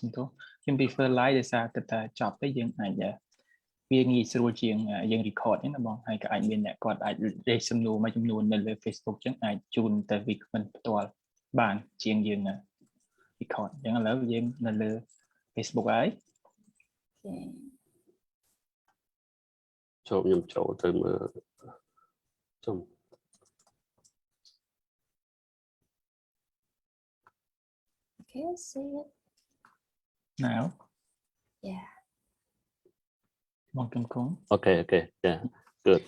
សំទោសខ្ញុំ prefer live ដោយសារគិតថាចប់ទៅយើងអាចវាងាយស្រួលជាងយើង record ហ្នឹងណាបងហើយក៏អាចមានអ្នកគាត់អាច raise សំណួរមួយចំនួននៅលើ Facebook ចឹងអាចជូនទៅវាគ្មិនផ្ទាល់បានជាងយើង record ចឹងឥឡូវយើងនៅលើ Facebook ហើយ ចូលខ្ញុំចូលទៅមើលជុំ Okay, I see it now. Yeah. Heng Kimkong. Okay, yeah, good.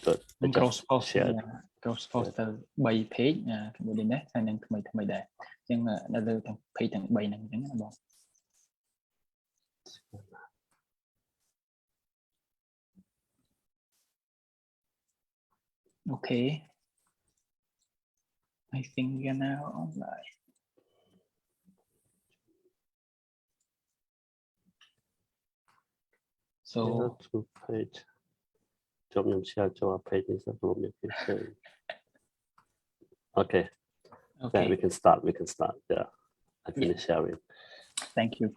Cross post ទៅ 3 page Cambodian ហើយនឹងថ្មីដែរអញ្ចឹងនៅលើទាំង page ទាំង 3 ហ្នឹងអញ្ចឹងណាបង Okay. I think we are now online. So to page. Job you share to our page is okay. Yeah, we can start. Yeah. I finish sharing. Thank you.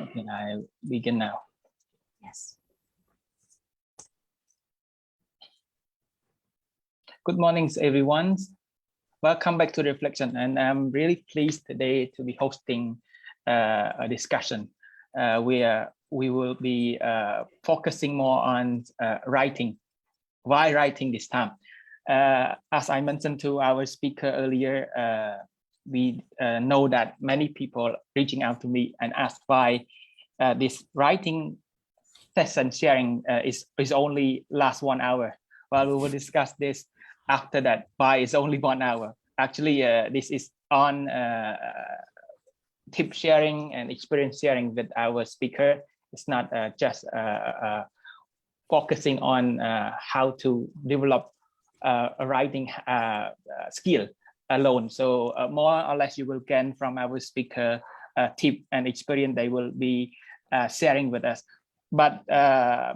Okay, I begin now. Yes. Good morning, everyone. Welcome back to Reflection, and I'm really pleased today to be hosting a discussion where we will be focusing more on writing. Why writing this time? As I mentioned to our speaker earlier, we know that many people reaching out to me and ask why this writing session sharing is only last 1 hour. Well, we will discuss this after that. Why it's only 1 hour? Actually, this is on tip sharing and experience sharing with our speaker. It's not just focusing on how to develop a writing skill alone. So more or less you will gain from our speaker tip and experience they will be sharing with us. But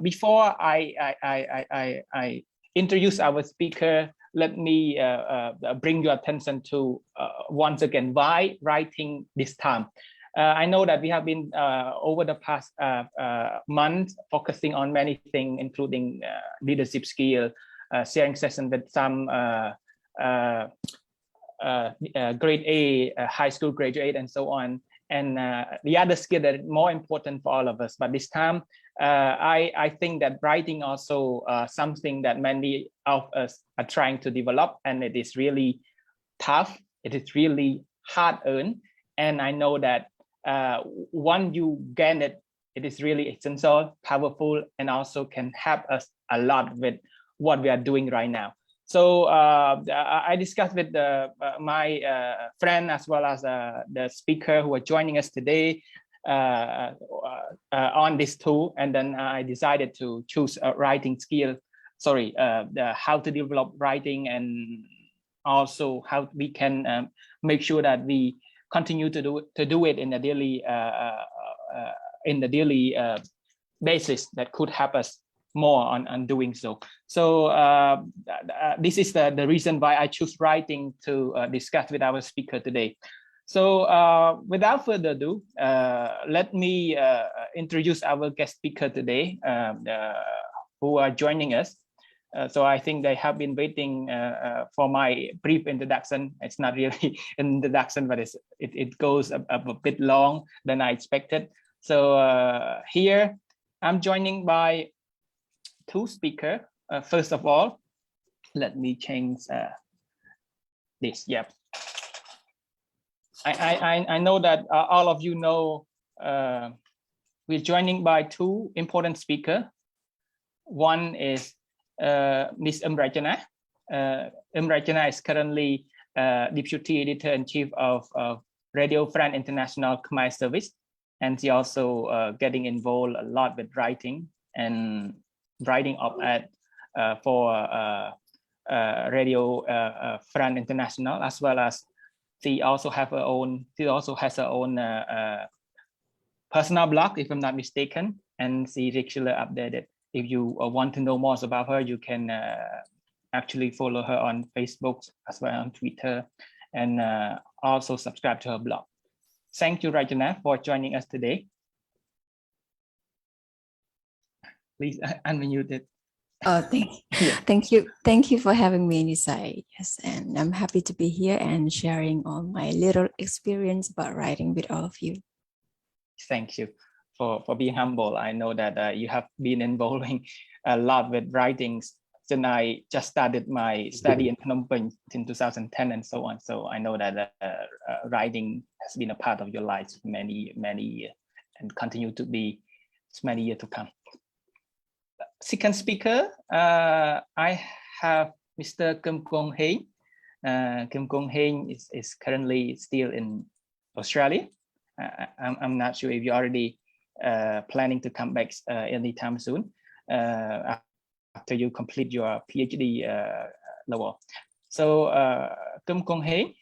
before I introduce our speaker, let me bring your attention to once again why writing this time. I know that we have been over the past month focusing on many things, including leadership skill, sharing session with some grade A, high school graduate, and so on. And the other skill that is more important for all of us. But this time, I think that writing also something that many of us are trying to develop, and it is really tough. It is really hard earned. And I know that once you gain it, it is really essential, powerful, and also can help us a lot with what we are doing right now. So I discussed with my friend as well as the speaker who are joining us today on this tool, and then I decided to choose a writing skill. Sorry, how to develop writing, and also how we can make sure that we continue to do it in the daily basis that could help us more on doing so. So this is the reason why I choose writing to discuss with our speaker today. So without further ado, let me introduce our guest speaker today who are joining us. So I think they have been waiting for my brief introduction. It's not really an introduction, but it goes a bit long than I expected. So here I'm joining by two speakers. First of all, let me change this. Yep. I know that all of you know we're joining by two important speakers. One is Ms. Reginas. Reginas is currently Deputy Editor in Chief of Radio France International Khmer Service, and she also getting involved a lot with writing and writing op-ed for Radio France International, as well as she also has her own personal blog, if I'm not mistaken, and she regularly updated. If you want to know more about her, you can actually follow her on Facebook as well on Twitter, and also subscribe to her blog. Thank you, Rachna, for joining us today. Please unmute it. Oh, thank you for having me, Nisai. Yes, and I'm happy to be here and sharing all my little experience about writing with all of you. Thank you for being humble. I know that you have been involving a lot with writings since I just started my study in Phnom Penh in 2010 and so on. So I know that writing has been a part of your life for many years and continue to be many years to come. Second speaker, I have Mr. Kimkong Heng. Kimkong Heng is currently still in Australia. I'm not sure if you're already planning to come back anytime soon after you complete your PhD level. So Kimkong Heng,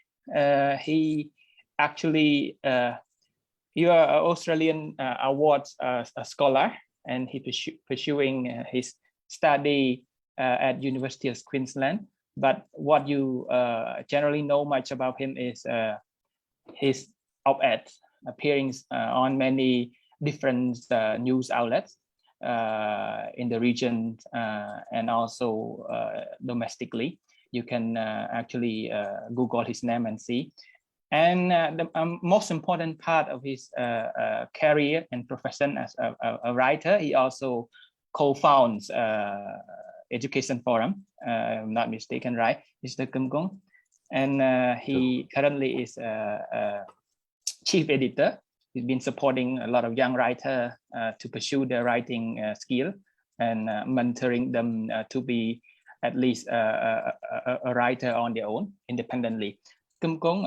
he actually you are an Australian awards scholar, and he pursuing his study at University of Queensland. But what you generally know much about him is his op-eds appearing on many different news outlets in the region and also domestically. You can actually Google his name and see. And the most important part of his career and profession as a writer, he also co-founds Education Forum, I'm not mistaken, right, Mr. Kimkong? And he currently is chief editor. He's been supporting a lot of young writers to pursue their writing skill and mentoring them to be at least a writer on their own independently. Kimkong,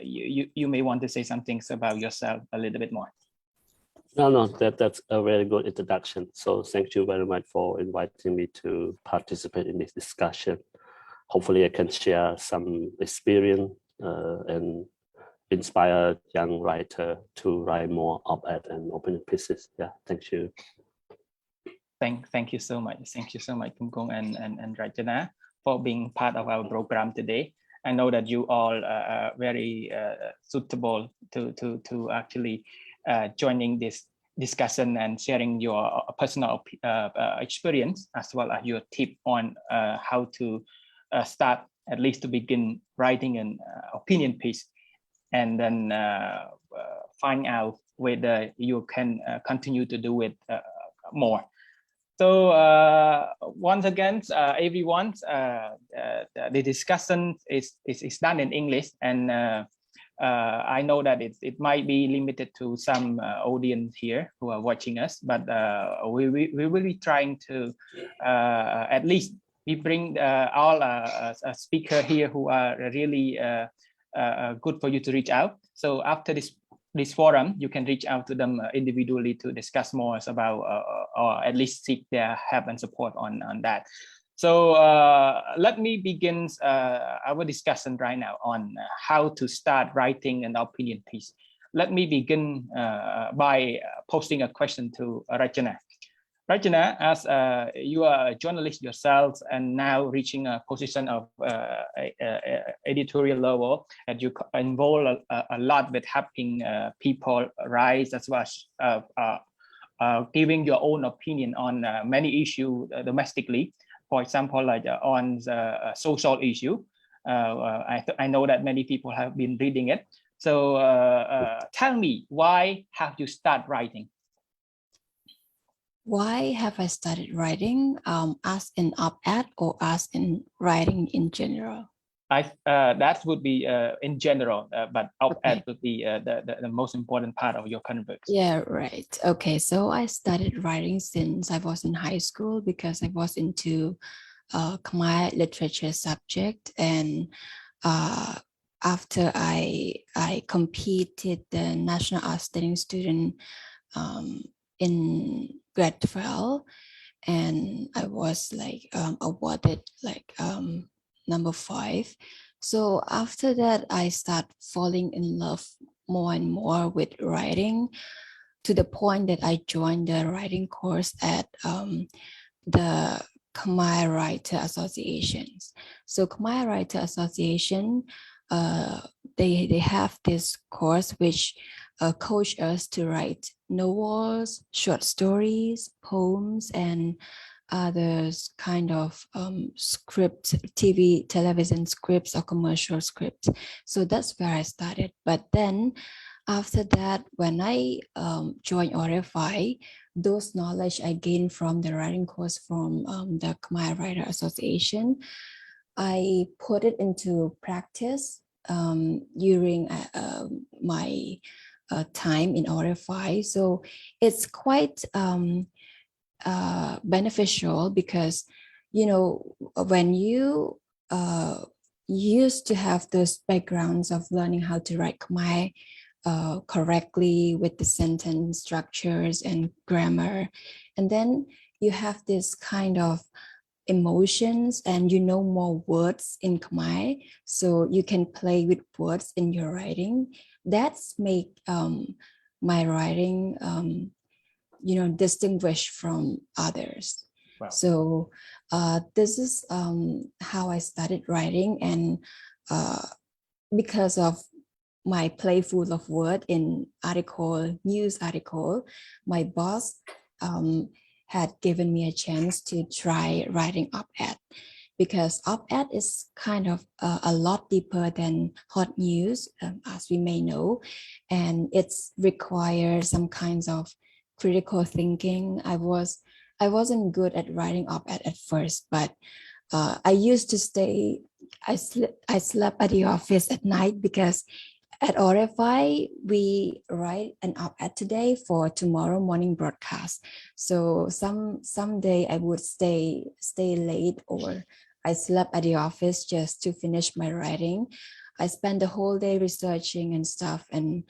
you may want to say some things about yourself a little bit more. No, that's a very good introduction. So thank you very much for inviting me to participate in this discussion. Hopefully I can share some experience and inspire young writer to write more op-ed and opinion pieces. Yeah, thank you. Thank you so much. Thank you so much, Kimkong and Rachna, for being part of our program today. I know that you all are very suitable to actually joining this discussion and sharing your personal experience as well as your tip on how to start, at least to begin writing an opinion piece, and then find out whether you can continue to do it more. So once again, everyone, the discussion is done in English, and I know that it might be limited to some audience here who are watching us, but we will be trying to at least we bring all a speaker here who are really good for you to reach out. So after this forum, you can reach out to them individually to discuss more about or at least seek their help and support on that. So let me begin our discussion right now on how to start writing an opinion piece. Let me begin by posing a question to Rachna. Rachna, as you are a journalist yourself and now reaching a position of editorial level, and you involve a lot with helping people rise as well as giving your own opinion on many issues domestically. For example, like on the social issue, I know that many people have been reading it. So tell me, why have you started writing? Why have I started writing? As in op-ed or as in writing in general? That would be in general, but op-ed Okay. would be the most important part of your current books. Yeah, right. Okay, so I started writing since I was in high school because I was into Khmer literature subject, and after I competed the National Outstanding Student in grade 12, and I was like awarded like number 5. So after that, I started falling in love more and more with writing, to the point that I joined the writing course at the Khmer Writer Associations. So Khmer Writer Association they have this course which coach us to write novels, short stories, poems, and other kind of script, television scripts or commercial scripts. So that's where I started. But then after that, when I joined RFI, those knowledge I gained from the writing course from the Khmer Writer Association, I put it into practice during my time in RFI. So it's quite beneficial because, you know, when you used to have those backgrounds of learning how to write Khmer correctly with the sentence structures and grammar, and then you have this kind of emotions and you know more words in Khmer, so you can play with words in your writing. That's make my writing you know, distinguished from others. Wow. So this is how I started writing, and because of my playful of word in news article, my boss had given me a chance to try writing op-ed, because op-ed is kind of a lot deeper than hot news, as we may know, and it's requires some kinds of critical thinking. I wasn't good at writing op-ed at first, but I used to I slept at the office at night, because at RFI, we write an op-ed today for tomorrow morning broadcast. So someday I would stay late, or I slept at the office just to finish my writing. I spend the whole day researching and stuff, and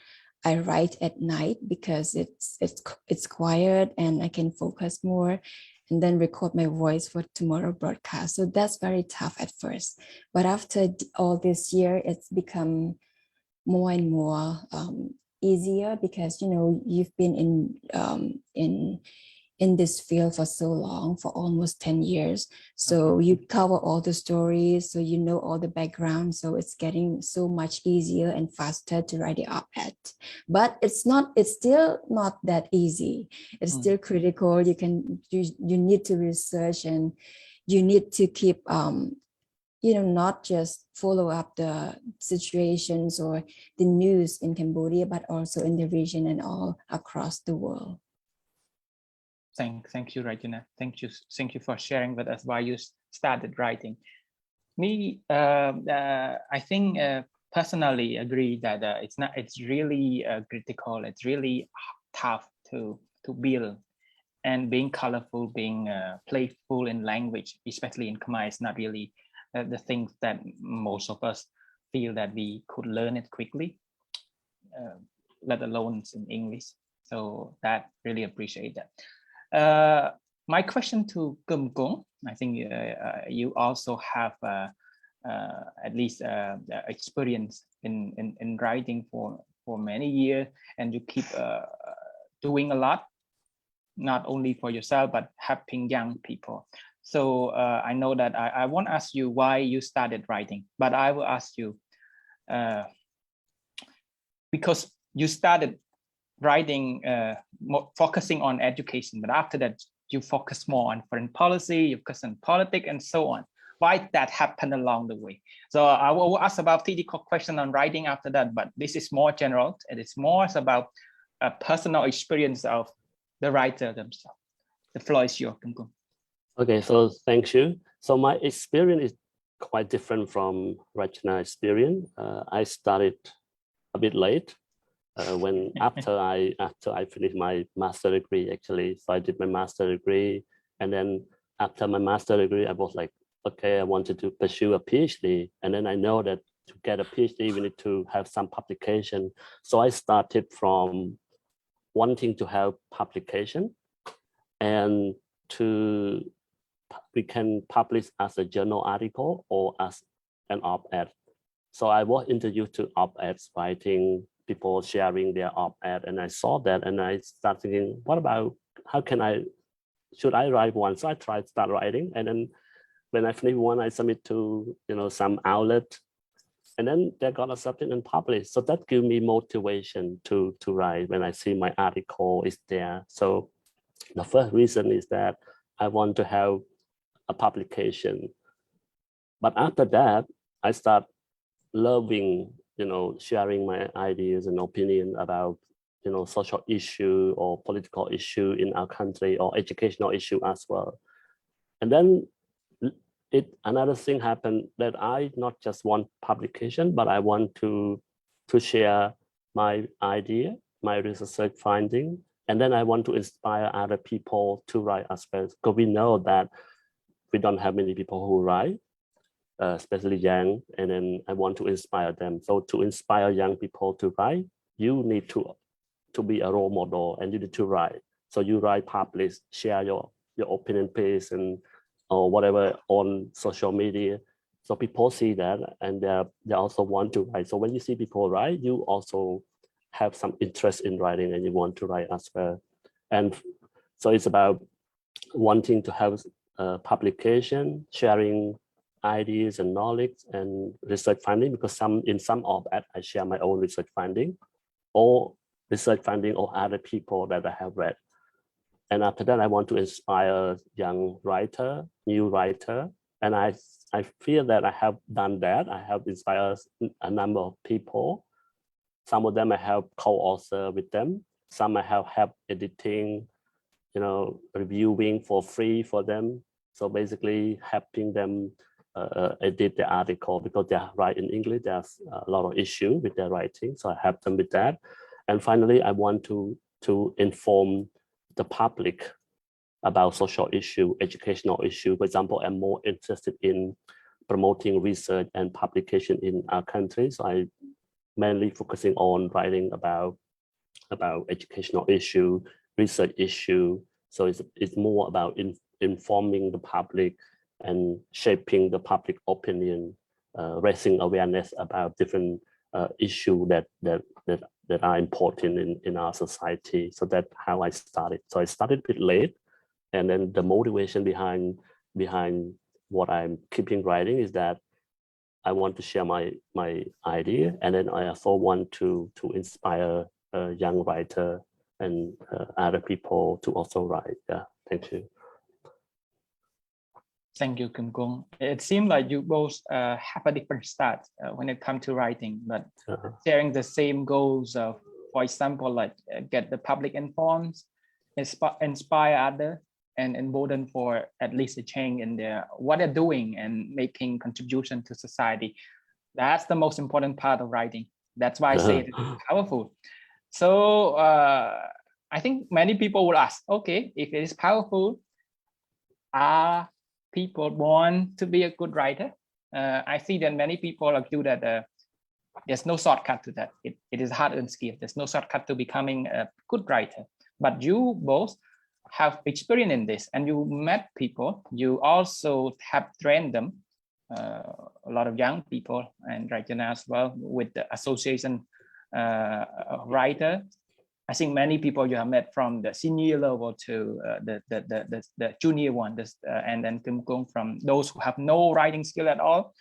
I write at night because it's quiet and I can focus more, and then record my voice for tomorrow broadcast. So that's very tough at first, but after all this year, it's become more and more easier, because you know, you've been in this field for so long, for almost 10 years. So you cover all the stories, so you know all the background. So it's getting so much easier and faster to write the op-ed. But it's still not that easy. It's still critical. You need to research, and you need to keep you know, not just follow up the situations or the news in Cambodia, but also in the region and all across the world. Thank you, Rachna. Thank you for sharing with us why you started writing. Me, I think personally agree that it's really critical. It's really tough to build, and being colorful, being playful in language, especially in Khmer, is not really the things that most of us feel that we could learn it quickly, let alone in English. So that really appreciate that. My question to Kimkong, I think you also have at least experience in writing for many years, and you keep doing a lot, not only for yourself but helping young people. So I know that I won't ask you why you started writing, but I will ask you because you started writing focusing on education, but after that you focus more on foreign policy, you focus on politics and so on. Why that happened along the way? So I will ask about critical question on writing after that, but this is more general, and it's more about a personal experience of the writer themselves. The floor is yours, Kimkong. Okay, so thank you. So my experience is quite different from Rachna's experience. I started a bit late. When after I finished my master degree, actually. So I did my master degree, and then after my master degree, I was like, okay, I wanted to pursue a PhD, and then I know that to get a PhD, we need to have some publication. So I started from wanting to have publication, and we can publish as a journal article or as an op-ed. So I was introduced to op-eds, writing, people sharing their op-ed, and I saw that, and I started thinking, what about, should I write one? So I tried to start writing, and then when I finished one, I submit to some outlet, and then they got accepted and published. So that gives me motivation to write when I see my article is there. So the first reason is that I want to have a publication. But after that, I start loving, sharing my ideas and opinion about, social issue or political issue in our country or educational issue as well. And then another thing happened that I not just want publication, but I want to share my idea, my research finding, and then I want to inspire other people to write as well. Because we know that we don't have many people who write, especially young, and then I want to inspire them. So to inspire young people to write, you need to be a role model and you need to write. So you write, publish, share your opinion piece and or whatever on social media. So people see that and they also want to write. So when you see people write, you also have some interest in writing and you want to write as well. And so it's about wanting to have publication, sharing ideas and knowledge and research finding, because in some op-ed I share my own research finding or research finding of other people that I have read. And after that, I want to inspire young writer, new writer. And I feel that I have done that. I have inspired a number of people. Some of them I have co-author with them. Some I have helped editing, reviewing for free for them. So basically helping them edit the article because they write in English. There's a lot of issue with their writing. So I help them with that. And finally, I want to inform the public about social issue, educational issue. For example, I'm more interested in promoting research and publication in our country. So I mainly focusing on writing about educational issue, research issue. So it's more about informing the public and shaping the public opinion, raising awareness about different issues that are important in our society. So that's how I started. So I started a bit late, and then the motivation behind what I'm keeping writing is that I want to share my idea, and then I also want to inspire a young writer and other people to also write. Yeah, thank you. Thank you, Kimkong. It seems like you both have a different start when it comes to writing, but sharing the same goals of, for example, like get the public informed, inspire others, and embolden for at least a change in what they're doing and making contribution to society. That's the most important part of writing. That's why I say it's powerful. So I think many people will ask, okay, if it is powerful, are people born to be a good writer? I see that many people argue that there's no shortcut to that. It is hard-earned skill. There's no shortcut to becoming a good writer. But you both have experience in this, and you met people. You also have trained them, a lot of young people, and Rachna as well, with the association writer. I think many people you have met from the senior level to the junior one, and then Kimkong from those who have no writing skill at all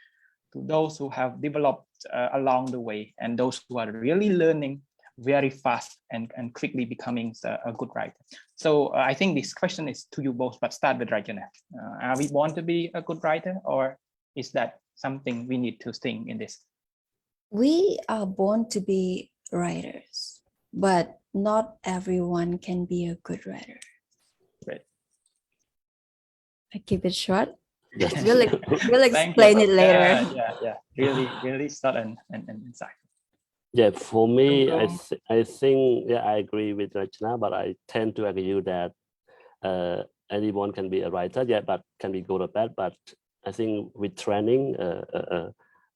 to those who have developed along the way, and those who are really learning very fast and quickly becoming a good writer. So I think this question is to you both, but start with Rachna. Are we born to be a good writer, or is that something we need to think in this? We are born to be writers, but not everyone can be a good writer. Right. I keep it short. Yes. We'll explain it later. Yeah. Really short and insight. Yeah, for me, I think I agree with Rachna, but I tend to agree that anyone can be a writer, but can be good or bad. But I think with training,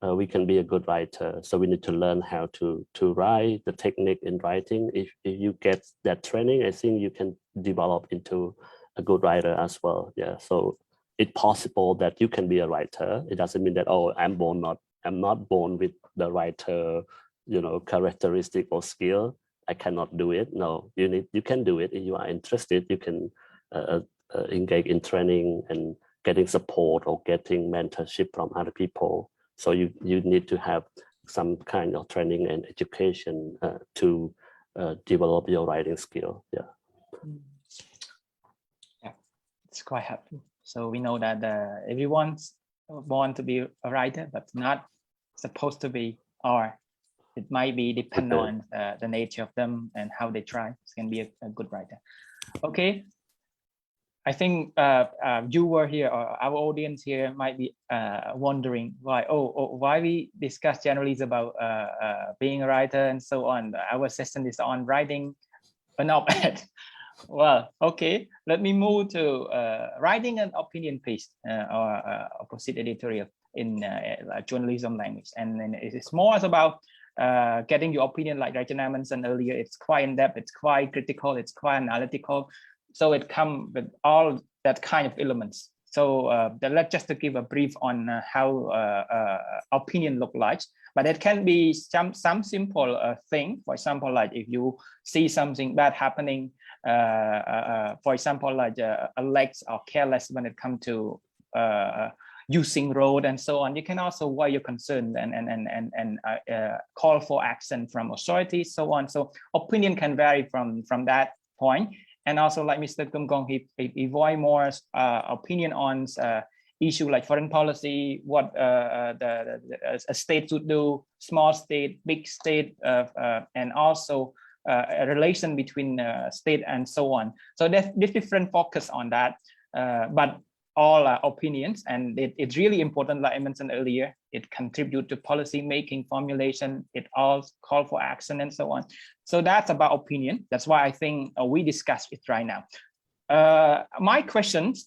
we can be a good writer. So we need to learn how to write, the technique in writing. If you get that training, I think you can develop into a good writer as well. Yeah, so it's possible that you can be a writer. It doesn't mean that, oh, I'm not born with the writer, characteristic or skill. I cannot do it. No, you can do it if you are interested. You can engage in training and getting support or getting mentorship from other people. So you need to have some kind of training and education to develop your writing skill. Yeah. Yeah, it's quite helpful. So we know that everyone's born to be a writer, but not supposed to be, or it might be depend on the nature of them and how they try. It can be a good writer. Okay. I think you were here, or our audience here might be wondering why. Why we discuss generally is about being a writer and so on. Our session is on writing an op-ed. Well, okay. Let me move to writing an opinion piece or opposite editorial in journalism language, and then it's more about getting your opinion, like Rachna mentioned earlier. It's quite in depth. It's quite critical. It's quite analytical. So it comes with all that kind of elements. So let's just to give a brief on how opinion look like. But it can be some simple thing. For example, like if you see something bad happening, for example, like a lax or careless when it comes to using road and so on, you can also voice your concern and call for action from authorities, so on. So opinion can vary from that point. And also, like Mr. Kimkong, he voiced more opinion on issue like foreign policy, what a state should do, small state, big state, and also a relation between state and so on. So there's different focus on that, but all opinions, and it's really important, like I mentioned earlier, it contributes to policy making, formulation, it all call for action and so on. So that's about opinion. That's why I think we discuss it right now. My questions,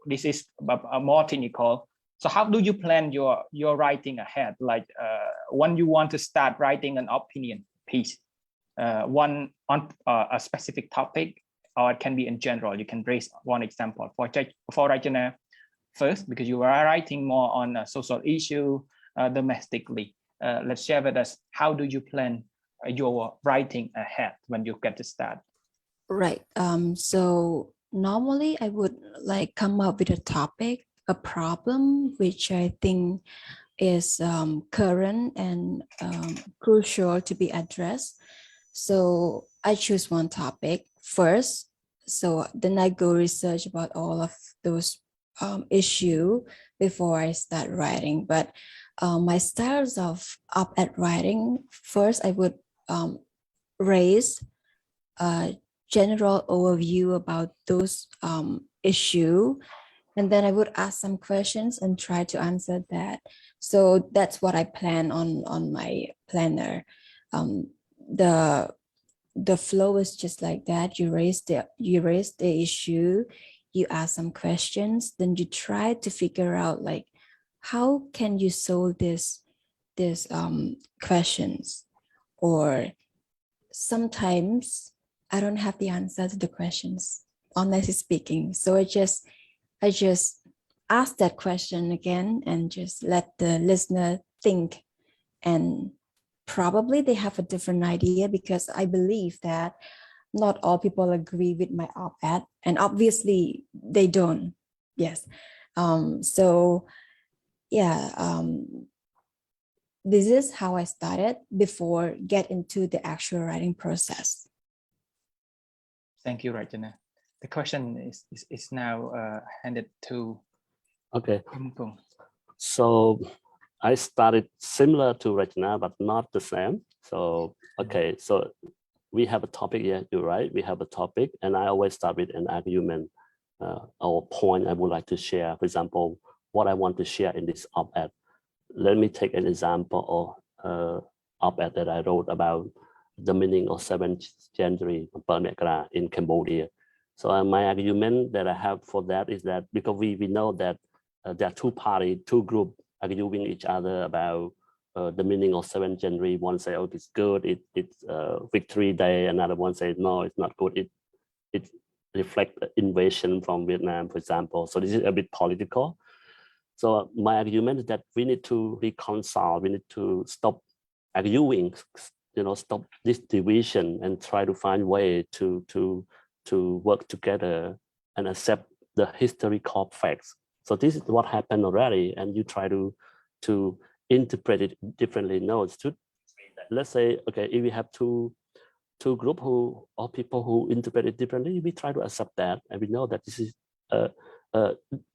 this is more technical. So how do you plan your writing ahead? Like when you want to start writing an opinion piece, one on a specific topic, or it can be in general. You can raise one example for Rachna first, because you are writing more on a social issue domestically. Let's share with us, how do you plan your writing ahead when you get to start? Right. So normally I would like come up with a topic, a problem, which I think is current and crucial to be addressed. So I choose one topic first. So then I go research about all of those issue before I start writing. But my styles of op-ed writing, first I would raise a general overview about those issue, and then I would ask some questions and try to answer that. So that's what I plan on my planner. The flow is just like that. You raise the issue, you ask some questions, then you try to figure out like how can you solve this questions. Or sometimes I don't have the answer to the questions, honestly speaking. So I just ask that question again and just let the listener think, and probably they have a different idea, because I believe that not all people agree with my op-ed, and obviously they don't. Yes. So yeah, this is how I started before get into the actual writing process. Thank you, Rachna. The question is now handed to Kimkong. So I started similar to Rachna, but not the same. So, okay, so we have a topic here, you're right, we have a topic, and I always start with an argument or point I would like to share. For example, what I want to share in this op-ed. Let me take an example of op-ed that I wrote about the meaning of 7th January in Cambodia. So my argument that I have for that is that because we know that there are two parties, two groups arguing each other about the meaning of 7th January. One say, oh, it's good, it's victory day. Another one says, no, it's not good. It reflects invasion from Vietnam, for example. So this is a bit political. So my argument is that we need to reconcile, we need to stop arguing, stop this division and try to find a way to work together and accept the historical facts. So this is what happened already, and you try to interpret it differently. No, it's to, let's say, okay, if we have two group or people who interpret it differently, we try to accept that, and we know that this is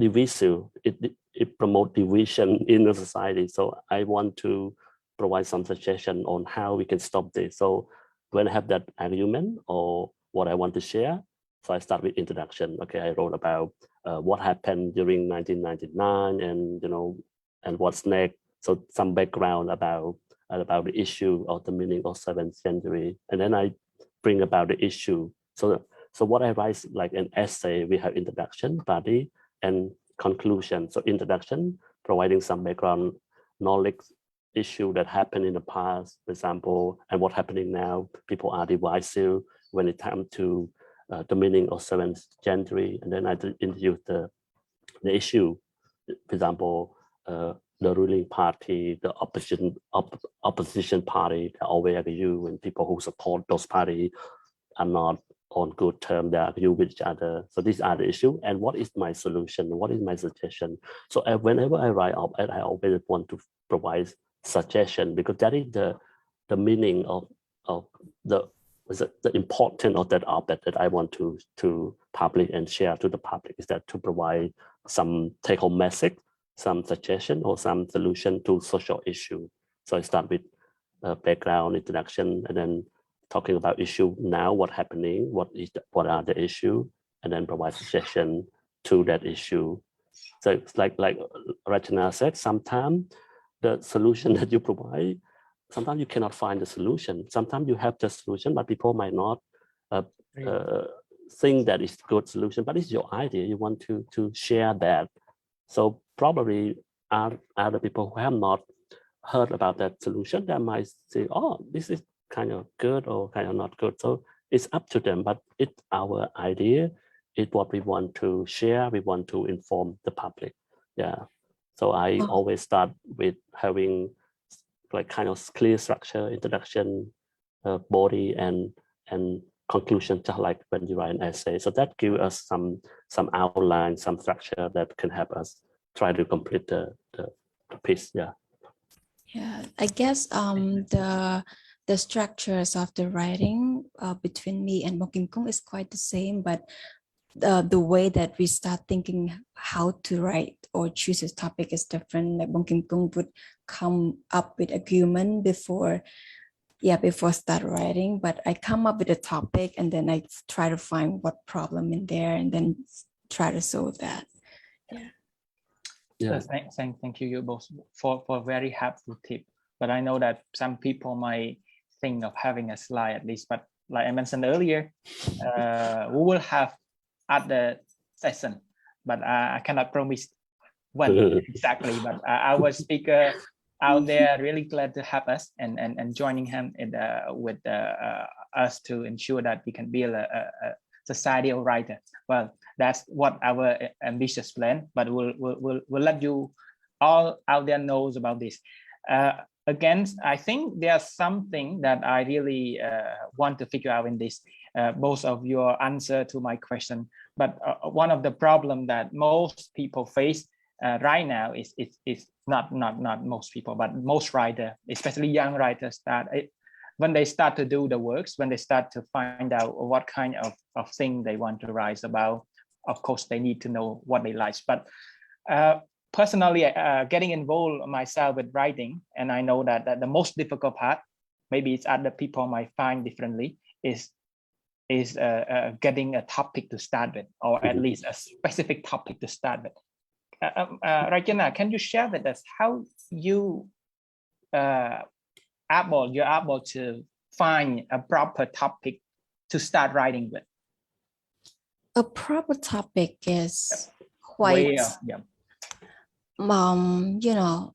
divisive. It promotes division in the society. So I want to provide some suggestion on how we can stop this. So when I have that argument or what I want to share, so I start with introduction. Okay, I wrote about what happened during 1999, and and what's next. So some background about the issue of the meaning of 7th century, and then I bring about the issue. So what I write like an essay, we have introduction, body, and conclusion. So introduction, providing some background knowledge issue that happened in the past, for example, and what's happening now. People are divisive when it comes to the meaning of 7th century, and then I introduce the issue, for example, the ruling party, the opposition party, they always argue, and people who support those parties are not on good terms, they argue with each other. So these are the issues, and what is my solution? What is my suggestion? So whenever I write op-ed, I always want to provide suggestion, because that is the meaning of the importance of that op-ed that I want to publish and share to the public, is that to provide some take-home message, some suggestion, or some solution to social issue. So I start with background, introduction, and then talking about issue now, what's happening, what are the issue, and then provide suggestion to that issue. So it's like Rachna said, sometimes the solution that you provide, sometimes you cannot find the solution. Sometimes you have the solution, but people might not think that it's a good solution, but it's your idea. You want to share that. So probably other people who have not heard about that solution, they might say, oh, this is kind of good or kind of not good. So it's up to them, but it's our idea. It's what we want to share. We want to inform the public. Yeah. So I always start with having like kind of clear structure, introduction, body, and conclusion, just like when you write an essay. So that gives us some outline, some structure that can help us try to complete the piece. Yeah. Yeah, I guess the structures of the writing between me and Heng Kimkong is quite the same, but the way that we start thinking how to write or choose a topic is different. Like Heng Kimkong would come up with argument before start writing, but I come up with a topic and then I try to find what problem in there and then try to solve that. Yeah. Yeah. So thank you both for a very helpful tip. But I know that some people might think of having a slide at least, but like I mentioned earlier, we will have other session, but I cannot promise when exactly. But our speaker out there really glad to have us and joining him with us to ensure that we can build a society of writers. Well, that's what our ambitious plan, but we'll let you all out there knows about this. Again, I think there's something that I really want to figure out in this, both of your answer to my question. But one of the problem that most people face right now is not most people, but most writers, especially young writers, when they start to do the works, when they start to find out what kind of thing they want to write about, of course, they need to know what they like. But personally, getting involved myself with writing, and I know that the most difficult part, maybe it's other people might find differently, is getting a topic to start with, or at least a specific topic to start with. Rachna, can you share with us how you're able to find a proper topic to start writing with? A proper topic is quite, you know,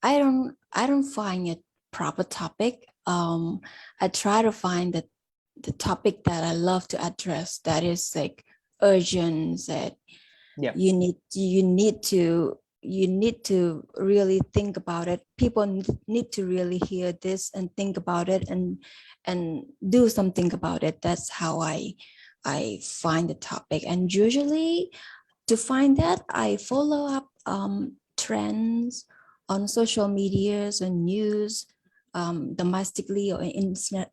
I don't find a proper topic. I try to find the topic that I love to address, that is like urgent, that you need to really think about it. People need to really hear this and think about it and do something about it. That's how I find the topic. And usually to find that, I follow up trends on social medias and news, domestically or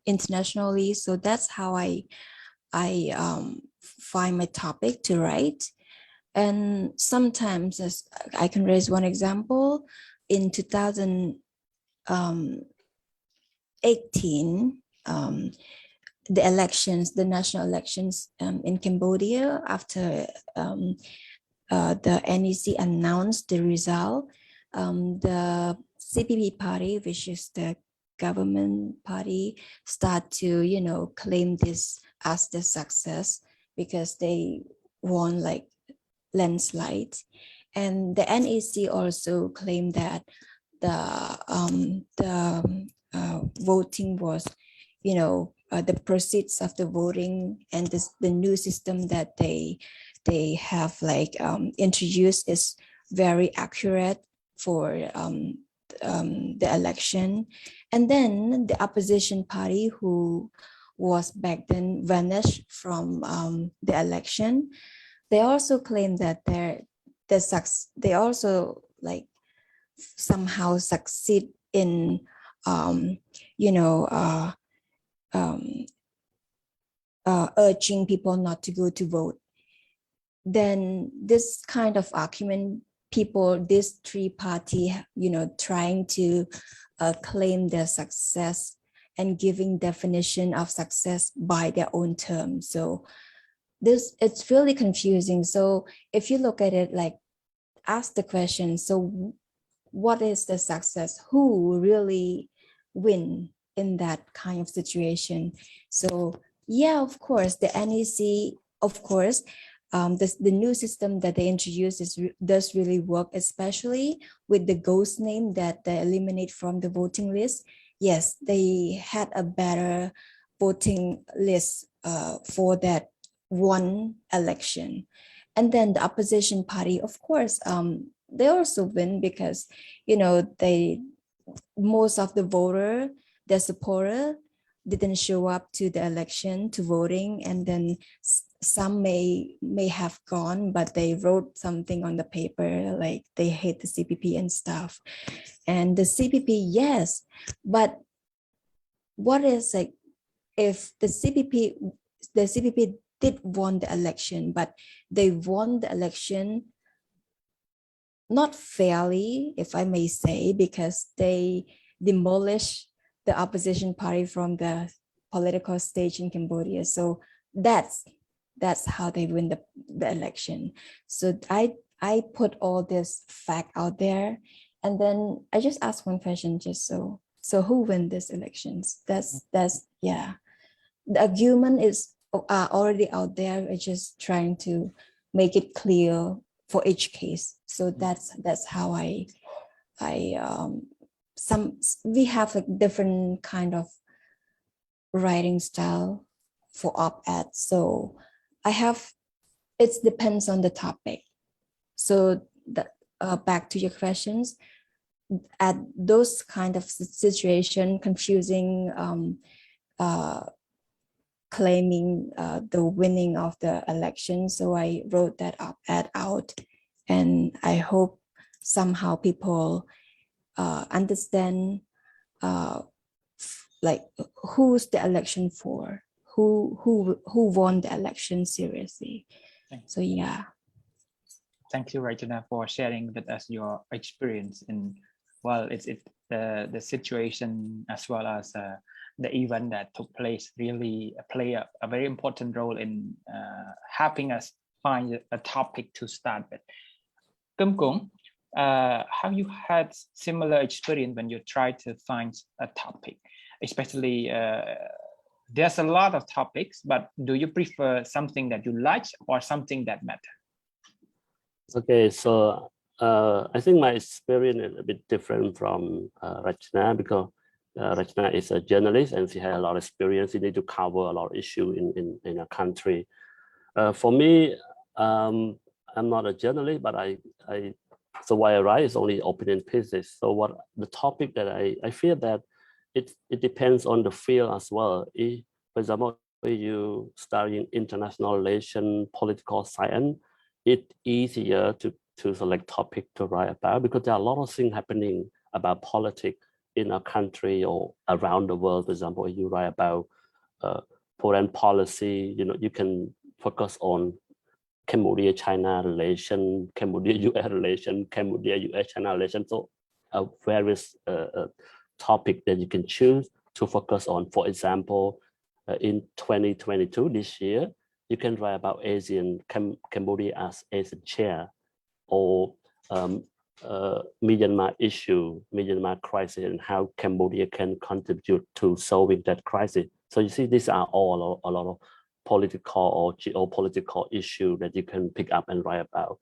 internationally. So that's how I find my topic to write. And sometimes, as I can raise one example, in 2018, the elections, the national elections in Cambodia, after the NEC announced the result, the CPP party, which is the government party, start to, you know, claim this as the success because they won like landslide. And the NEC also claimed that the voting was, you know, the proceeds of the voting and the new system that they have like introduced is very accurate for the election. And then the opposition party, who was back then vanished from the election, they also claim that they also like somehow succeed in urging people not to go to vote. Then this kind of argument, this three party, you know, trying to claim their success and giving definition of success by their own terms. So it's really confusing. So if you look at it, like, ask the question, so what is the success? Who really win in that kind of situation? So yeah, of course, the NEC, of course, the new system that they introduced does really work, especially with the ghost name that they eliminate from the voting list. Yes, they had a better voting list for that one election. And then the opposition party, of course, they also win because, you know, most of the voter, their supporter, didn't show up to the election to voting, and then some may have gone, but they wrote something on the paper like they hate the CPP and stuff. And the CPP, yes, but what is, like, if the CPP did won the election, but they won the election not fairly, if I may say, because they demolished the opposition party from the political stage in Cambodia. So that's how they win the election. So I put all this fact out there, and then I just ask one question, just so who win these elections? That's yeah. The argument is already out there. We're just trying to make it clear for each case. So that's how we have a different kind of writing style for op-ed. So it depends on the topic. So back to your questions, at those kind of situation, confusing, claiming the winning of the election. So I wrote that op-ed out, and I hope somehow people understand like who's the election for, who won the election seriously. So yeah. Thank you, Rachna, for sharing with us your experience in, well, it's the situation as well as the event that took place really play a very important role in helping us find a topic to start with. Kimkong, have you had similar experience when you try to find a topic? Especially, there's a lot of topics, but do you prefer something that you like or something that matters? Okay, so I think my experience is a bit different from Rachna, because Rachna is a journalist and she has a lot of experience. You need to cover a lot of issues in a country. For me, I'm not a journalist, but so why I write is only opinion pieces. So what the topic that I feel that it depends on the field as well. For example, if you studying international relations, political science, it's easier to select topic to write about, because there are a lot of things happening about politics in our country or around the world. For example, if you write about foreign policy, you can focus on Cambodia-China relation, Cambodia-US relation, Cambodia-US-China relation. So various topic that you can choose to focus on. For example, in 2022, this year, you can write about Cambodia as Asian chair, or Myanmar issue, Myanmar crisis, and how Cambodia can contribute to solving that crisis. So you see, these are all a lot of political or geopolitical issue that you can pick up and write about.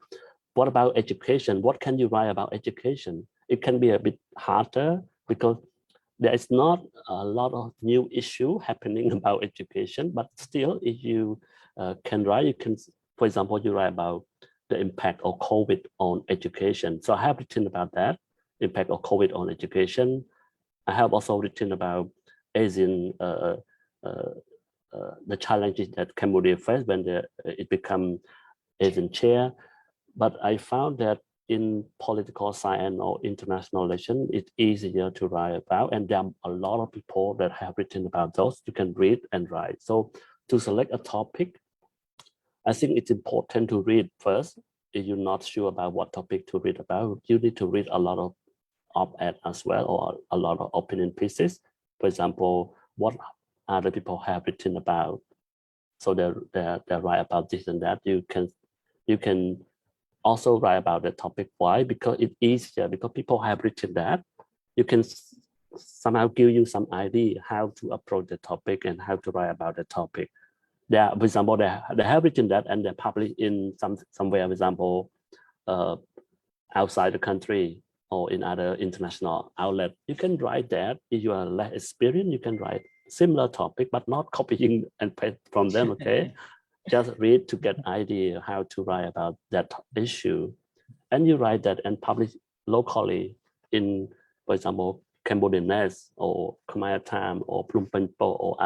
What about education? What can you write about education? It can be a bit harder because there is not a lot of new issue happening about education, but still, if you can write, you can, for example, you write about the impact of COVID on education. So I have written about that, impact of COVID on education. I have also written about Asian, the challenges that Cambodia faced when it became Asian chair. But I found that in political science or international relations, it's easier to write about, and there are a lot of people that have written about those. You can read and write. So to select a topic, I think it's important to read first. If you're not sure about what topic to read about, you need to read a lot of op-ed as well, or a lot of opinion pieces. For example, what other people have written about. So they write about this and that. You can also write about the topic. Why? Because it's easier, because people have written that. You can somehow give you some idea how to approach the topic and how to write about the topic. For example, they have written that and they publish in somewhere, for example, outside the country or in other international outlet. You can write that. If you are less experienced, you can write similar topic, but not copying and paste from them, okay? Just read to get idea how to write about that issue. And you write that and publish locally in, for example, Cambodian or Khmer Time or Phnom Penh Post or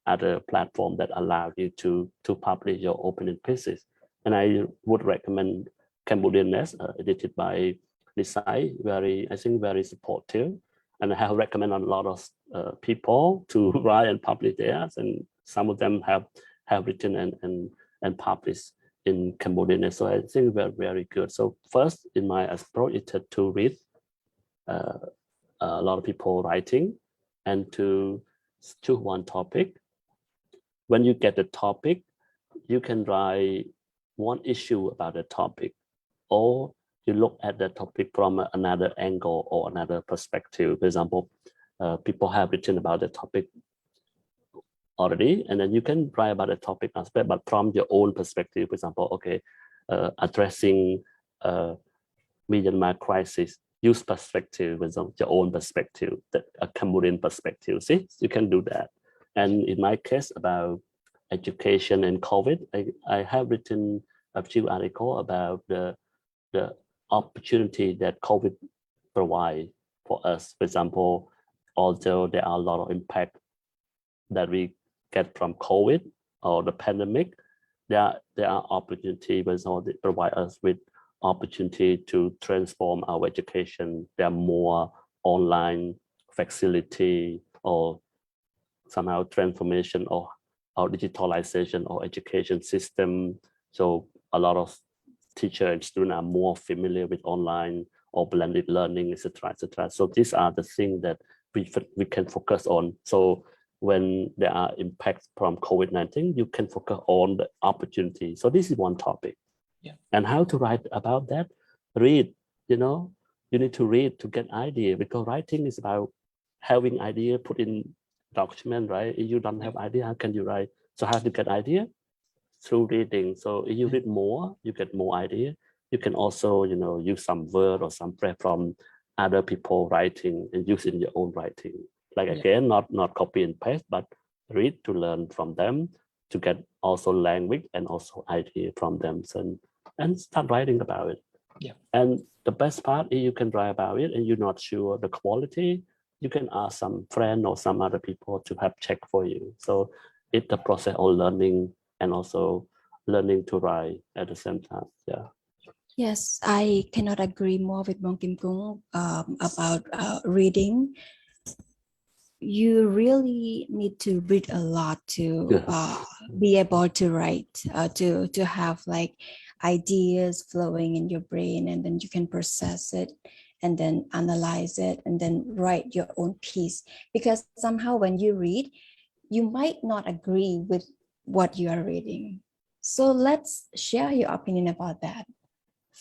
other platform that allow you to publish your opening pieces. And I would recommend Cambodian edited by Nisai, I think very supportive. And I have recommended a lot of people to write and publish theirs, and some of them have written and published in Cambodian. So I think we're very good. So first, in my approach, is to read a lot of people writing and to choose one topic. When you get the topic, you can write one issue about the topic, or you look at the topic from another angle or another perspective. For example, people have written about the topic already, and then you can write about the topic aspect, but from your own perspective. For example, okay, addressing Myanmar crisis, use perspective with your own perspective, a Cambodian perspective. See, you can do that. And in my case about education and COVID, I have written a few articles about the opportunity that COVID provides for us. For example, although there are a lot of impact that we get from COVID or the pandemic, there are opportunities that provide us with opportunity to transform our education. There are more online facility or somehow transformation or digitalization or education system. So a lot of teachers and students are more familiar with online or blended learning, etc., etc. So these are the things that we can focus on. So when there are impacts from COVID-19, you can focus on the opportunity. So this is one topic. Yeah. And how to write about that? Read, you need to read to get idea, because writing is about having idea put in document, right? If you don't have idea, how can you write? So how to get idea? Through reading. So if you read more, you get more idea. You can also, use some word or some phrase from other people writing and use in your own writing. Like again, not copy and paste, but read to learn from them, to get also language and also idea from them, and start writing about it. Yeah. And the best part is you can write about it and you're not sure the quality, you can ask some friend or some other people to have check for you. So it's the process of learning and also learning to write at the same time. Yeah. Yes, I cannot agree more with Bong Kimkong about reading. You really need to read a lot to be able to write, to have like ideas flowing in your brain, and then you can process it and then analyze it and then write your own piece. Because somehow when you read, you might not agree with what you are reading. So let's share your opinion about that.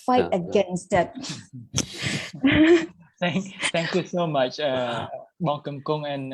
Fight against that. Thank you so much, Bong Kimkong and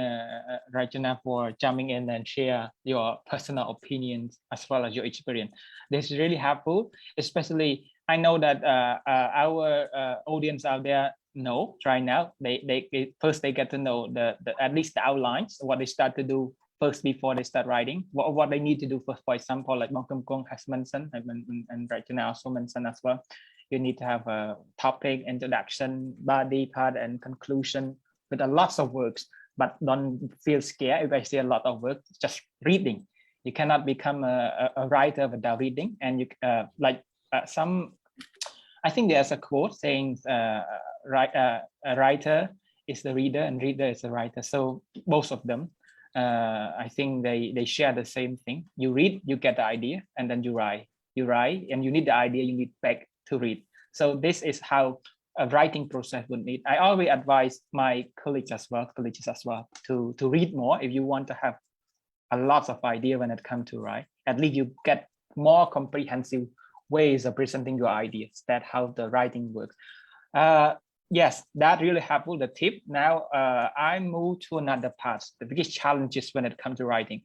Rachna, for jumping in and share your personal opinions as well as your experience. This is really helpful, especially I know that our audience out there know right now. They first they get to know the at least the outlines, what they start to do first before they start writing, what they need to do first. For example, like Bong Kimkong has mentioned, and Rachna also mentioned as well. You need to have a topic, introduction, body part, and conclusion with a lots of works. But don't feel scared if I say a lot of work. Just reading. You cannot become a writer without reading. And you I think there's a quote saying, a writer is the reader and reader is the writer. So both of them, I think they share the same thing. You read, you get the idea, and then you write. You write, and you need the idea. You need back to read. So this is how a writing process would need. I always advise my colleagues as well to read more if you want to have a lot of idea when it comes to write. At least you get more comprehensive ways of presenting your ideas. That's how the writing works. Yes, that really helpful, the tip. Now I move to another part, the biggest challenges when it comes to writing.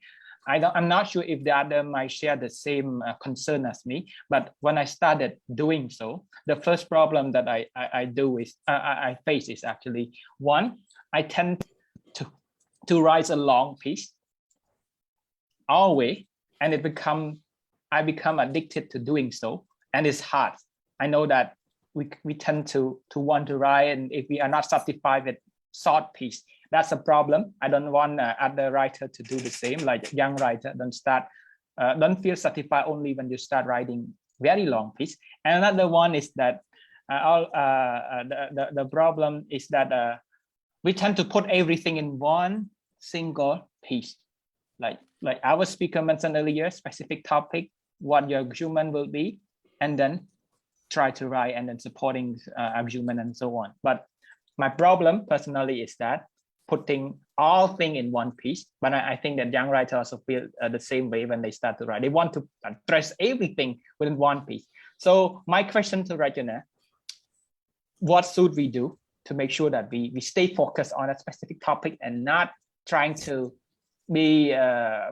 I'm not sure if the other might share the same concern as me, but when I started doing so, the first problem that I face is actually, one, I tend to write a long piece always, and I become addicted to doing so, and it's hard. I know that we tend to want to write, and if we are not satisfied with short piece, that's a problem. I don't want other writer to do the same. Like young writer, don't feel satisfied only when you start writing very long piece. And another one is that the problem is that we tend to put everything in one single piece. Like our speaker mentioned earlier, specific topic, what your argument will be, and then try to write and then supporting argument and so on. But my problem personally is that putting all things in one piece, but I think that young writers also feel the same way when they start to write. They want to address everything within one piece. So my question to Rachna, what should we do to make sure that we stay focused on a specific topic and not trying to be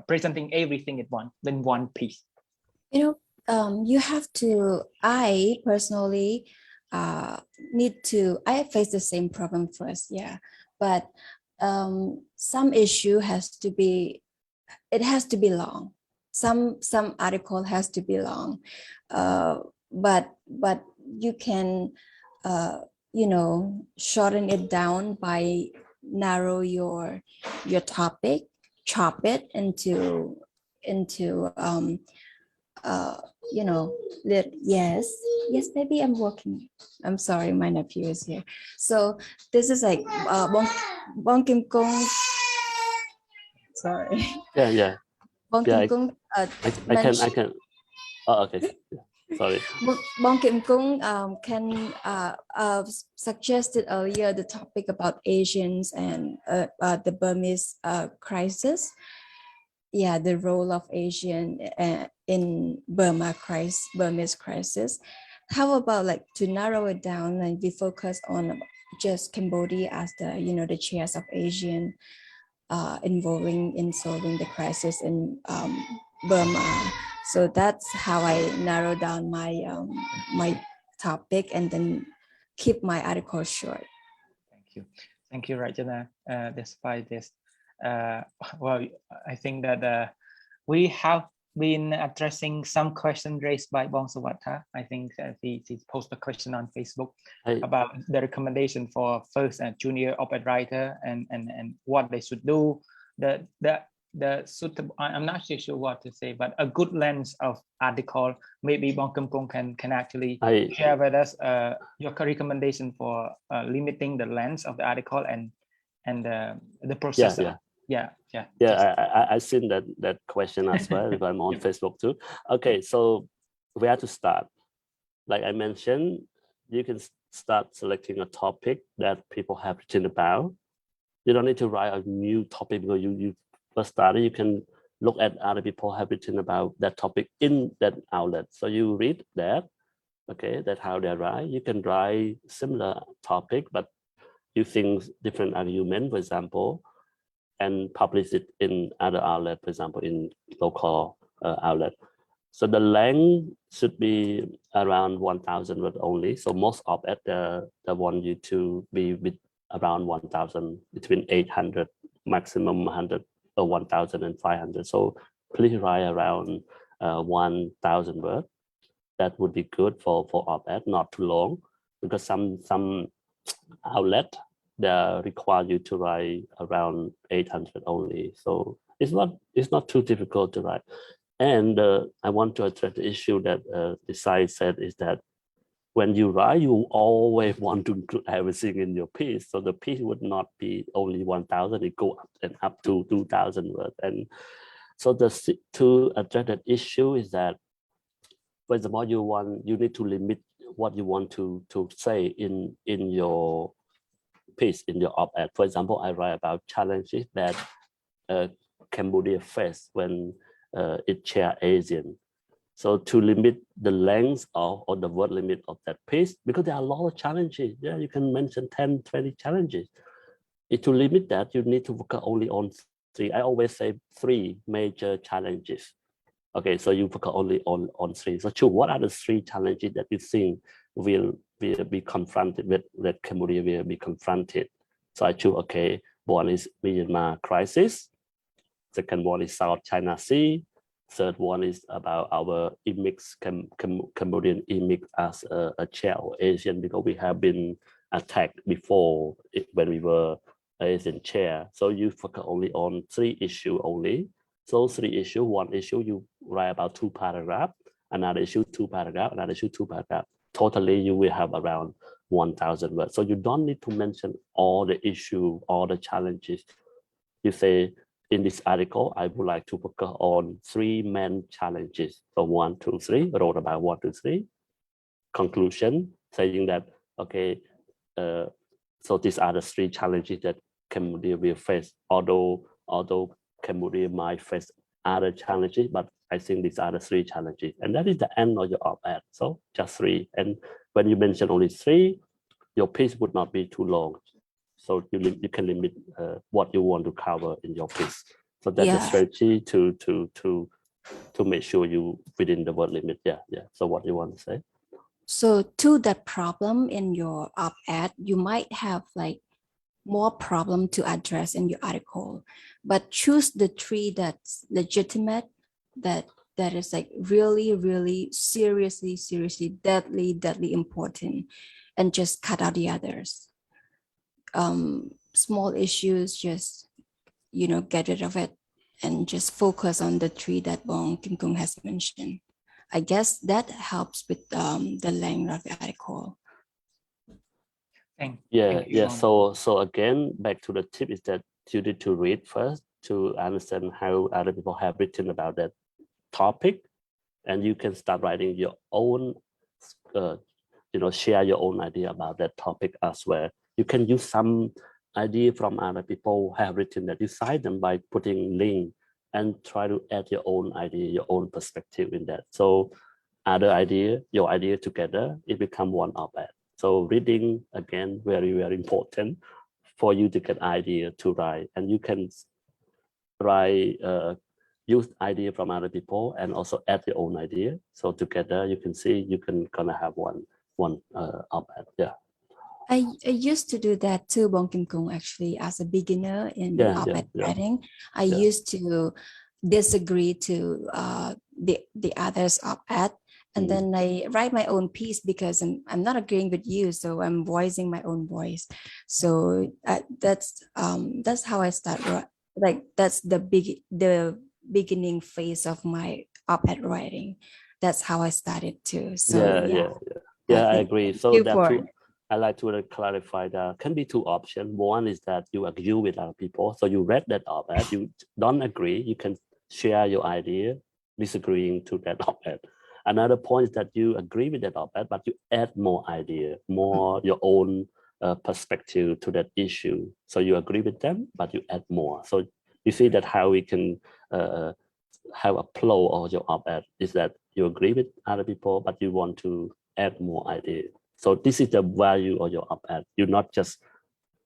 presenting everything in one piece? You know, you have to, I personally I face the same problem first, yeah, but some issue has to be long. Some article has to be long, but you can shorten it down by narrow your topic, chop it into yes, maybe I'm working. I'm sorry, my nephew is here. So this is like Bong Kimkong. Sorry. Yeah. Bong Kimkong. I can. Oh, okay. Sorry. Bong Kimkong can suggested earlier the topic about Asians and the Burmese crisis. Yeah, the role of Asian in Burmese crisis. How about like to narrow it down and we focus on just Cambodia as the chairs of Asian involving in solving the crisis in Burma. So that's how I narrow down my my topic and then keep my article short. Thank you, Rachna. Despite this, well, I think that we have been addressing some questions raised by Bong Sawatha. I think he posted a question on Facebook about the recommendation for first and junior op-ed writer and what they should do. The the suitable, I'm not so sure what to say, but a good length of article. Maybe Bong Kimkong can actually share with us your recommendation for limiting the length of the article and the process. Yeah, I seen that question as well. If I'm on Facebook too. Okay, so where to start? Like I mentioned, you can start selecting a topic that people have written about. You don't need to write a new topic because you first started. You can look at other people have written about that topic in that outlet. So you read that, okay, that's how they write. You can write similar topic, but using different argument, for example, and publish it in other outlet, for example, in local outlet. So the length should be around 1,000 words only. So most of it, they want you to be with around 1,000, between 800, maximum 100 or 1,500. So please write around 1,000 words. That would be good for op-ed, not too long, because some outlet they require you to write around 800 only. So it's not too difficult to write. And I want to address the issue that the site said is that when you write, you always want to include everything in your piece. So the piece would not be only 1,000, it go up and up to 2,000 words. And so to address that issue is that, first of all, you need to limit what you want to say in your piece, in your op-ed. For example, I write about challenges that Cambodia face when it chair ASEAN. So to limit the length or the word limit of that piece, because there are a lot of challenges. Yeah, you can mention 10, 20 challenges. To limit that, you need to focus only on 3. I always say 3 major challenges. Okay, so you focus only on 3. So choose what are the 3 challenges that you think will be confronted with, that Cambodia will be confronted. So I choose, okay, one is Myanmar crisis. Second one is South China Sea. Third one is about our image, Cambodian image as a chair or Asian, because we have been attacked before when we were Asian chair. So you focus only on 3 issues only. So 3 issues, 1 issue you write about 2 paragraphs, another issue 2 paragraphs, another issue 2 paragraphs. Totally you will have around 1,000 words. So you don't need to mention all the issues, all the challenges. You say, in this article, I would like to focus on 3 main challenges. So 1, 2, 3, wrote about 1, 2, 3. Conclusion, saying that, okay, so these are the 3 challenges that Cambodia will face, although Cambodia might face other challenges, but I think these are the 3 challenges. And that is the end of your op-ed. So just 3. And when you mention only 3, your piece would not be too long. So you can limit what you want to cover in your piece. So that's a strategy to make sure you within the word limit. Yeah. So what you want to say? So to that problem in your op-ed, you might have like more problem to address in your article, but choose the 3 that's legitimate, that is like really seriously deadly important, and just cut out the others. Small issues, just get rid of it and just focus on the 3 that Bong Kimkong has mentioned. I guess that helps with the length of the article. Thank you. So again, back to the tip is that you need to read first to understand how other people have written about that topic, and you can start writing your own, share your own idea about that topic as well. You can use some idea from other people who have written that, you cite them by putting link and try to add your own idea, your own perspective in that. So other idea, your idea together, it become one op-ed. So reading, again, very important for you to get idea to write. And you can write, use idea from other people and also add your own idea. So together you can see you can gonna have one op-ed. Yeah. I used to do that too, Bong Kimkong, actually, as a beginner in op-ed writing. I used to disagree to the others op-ed, and then I write my own piece because I'm not agreeing with you, so I'm voicing my own voice. So that's how I start like that's the beginning phase of my op-ed writing. That's how I started too. So yeah, I think agree. So you there are for two. I like to clarify that can be two options. One is that you agree with other people. So you read that op-ed, you don't agree, you can share your idea, disagreeing to that op-ed. Another point is that you agree with that op-ed, but you add more idea, more your own perspective to that issue. So you agree with them, but you add more. So you see that how we can have a flow of your op-ed is that you agree with other people, but you want to add more idea. So this is the value of your op-ed. You're not just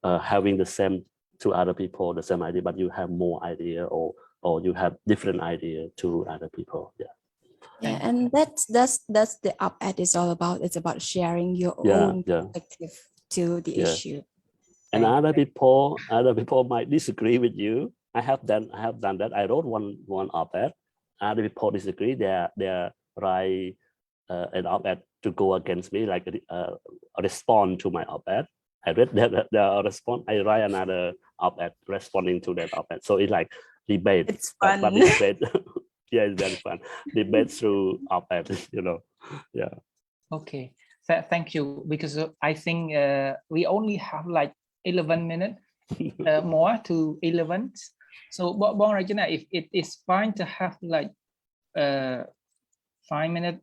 having the same to other people, the same idea, but you have more idea or you have different idea to other people. yeah, and that's the op-ed is all about. It's about sharing your own perspective to the issue. And other people might disagree with you. I have done that. I wrote one op-ed. Other people disagree. They write an op-ed to go against me, like a respond to my op-ed. I read the response. I write another op-ed responding to that op-ed. So it's like debate. It's fun. But debate, yeah, it's very fun. Debate through op-ed, Yeah. Okay, thank you. Because I think we only have like 11 minutes more to 11. So, Regina, if it is fine to have like 5 minutes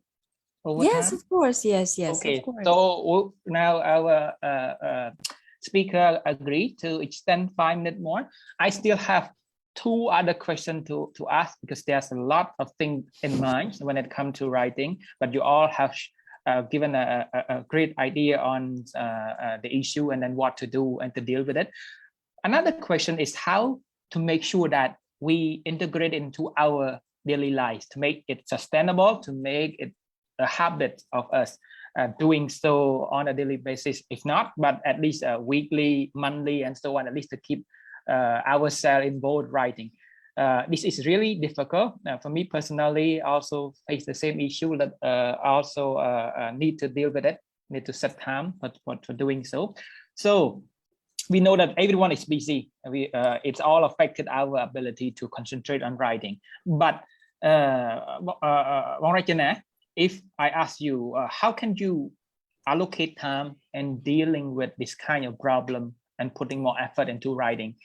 over yes, time? of course. Yes, okay. Of course. So now our speaker agreed to extend 5 minutes more. I still have two other questions to ask because there's a lot of things in mind when it comes to writing, but you all have given a great idea on the issue and then what to do and to deal with it. Another question is how to make sure that we integrate into our daily lives, to make it sustainable, to make it a habit of us doing so on a daily basis, if not, but at least weekly, monthly, and so on, at least to keep ourselves involved writing. This is really difficult. For me personally, also face the same issue that also need to deal with it, need to set time for doing so. So we know that everyone is busy. It's all affected our ability to concentrate on writing. But Rachna, if I ask you, how can you allocate time in dealing with this kind of problem and putting more effort into writing,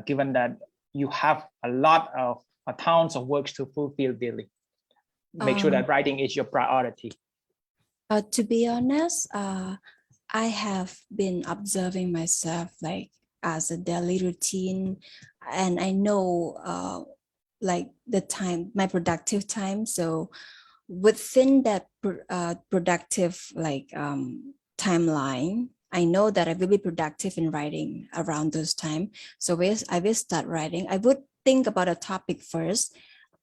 given that you have a lot of tons of work to fulfill daily? Make sure that writing is your priority. To be honest, I have been observing myself like as a daily routine, and I know like the time, my productive time. So within that productive like timeline, I know that I will be productive in writing around those time. So I will start writing. I would think about a topic first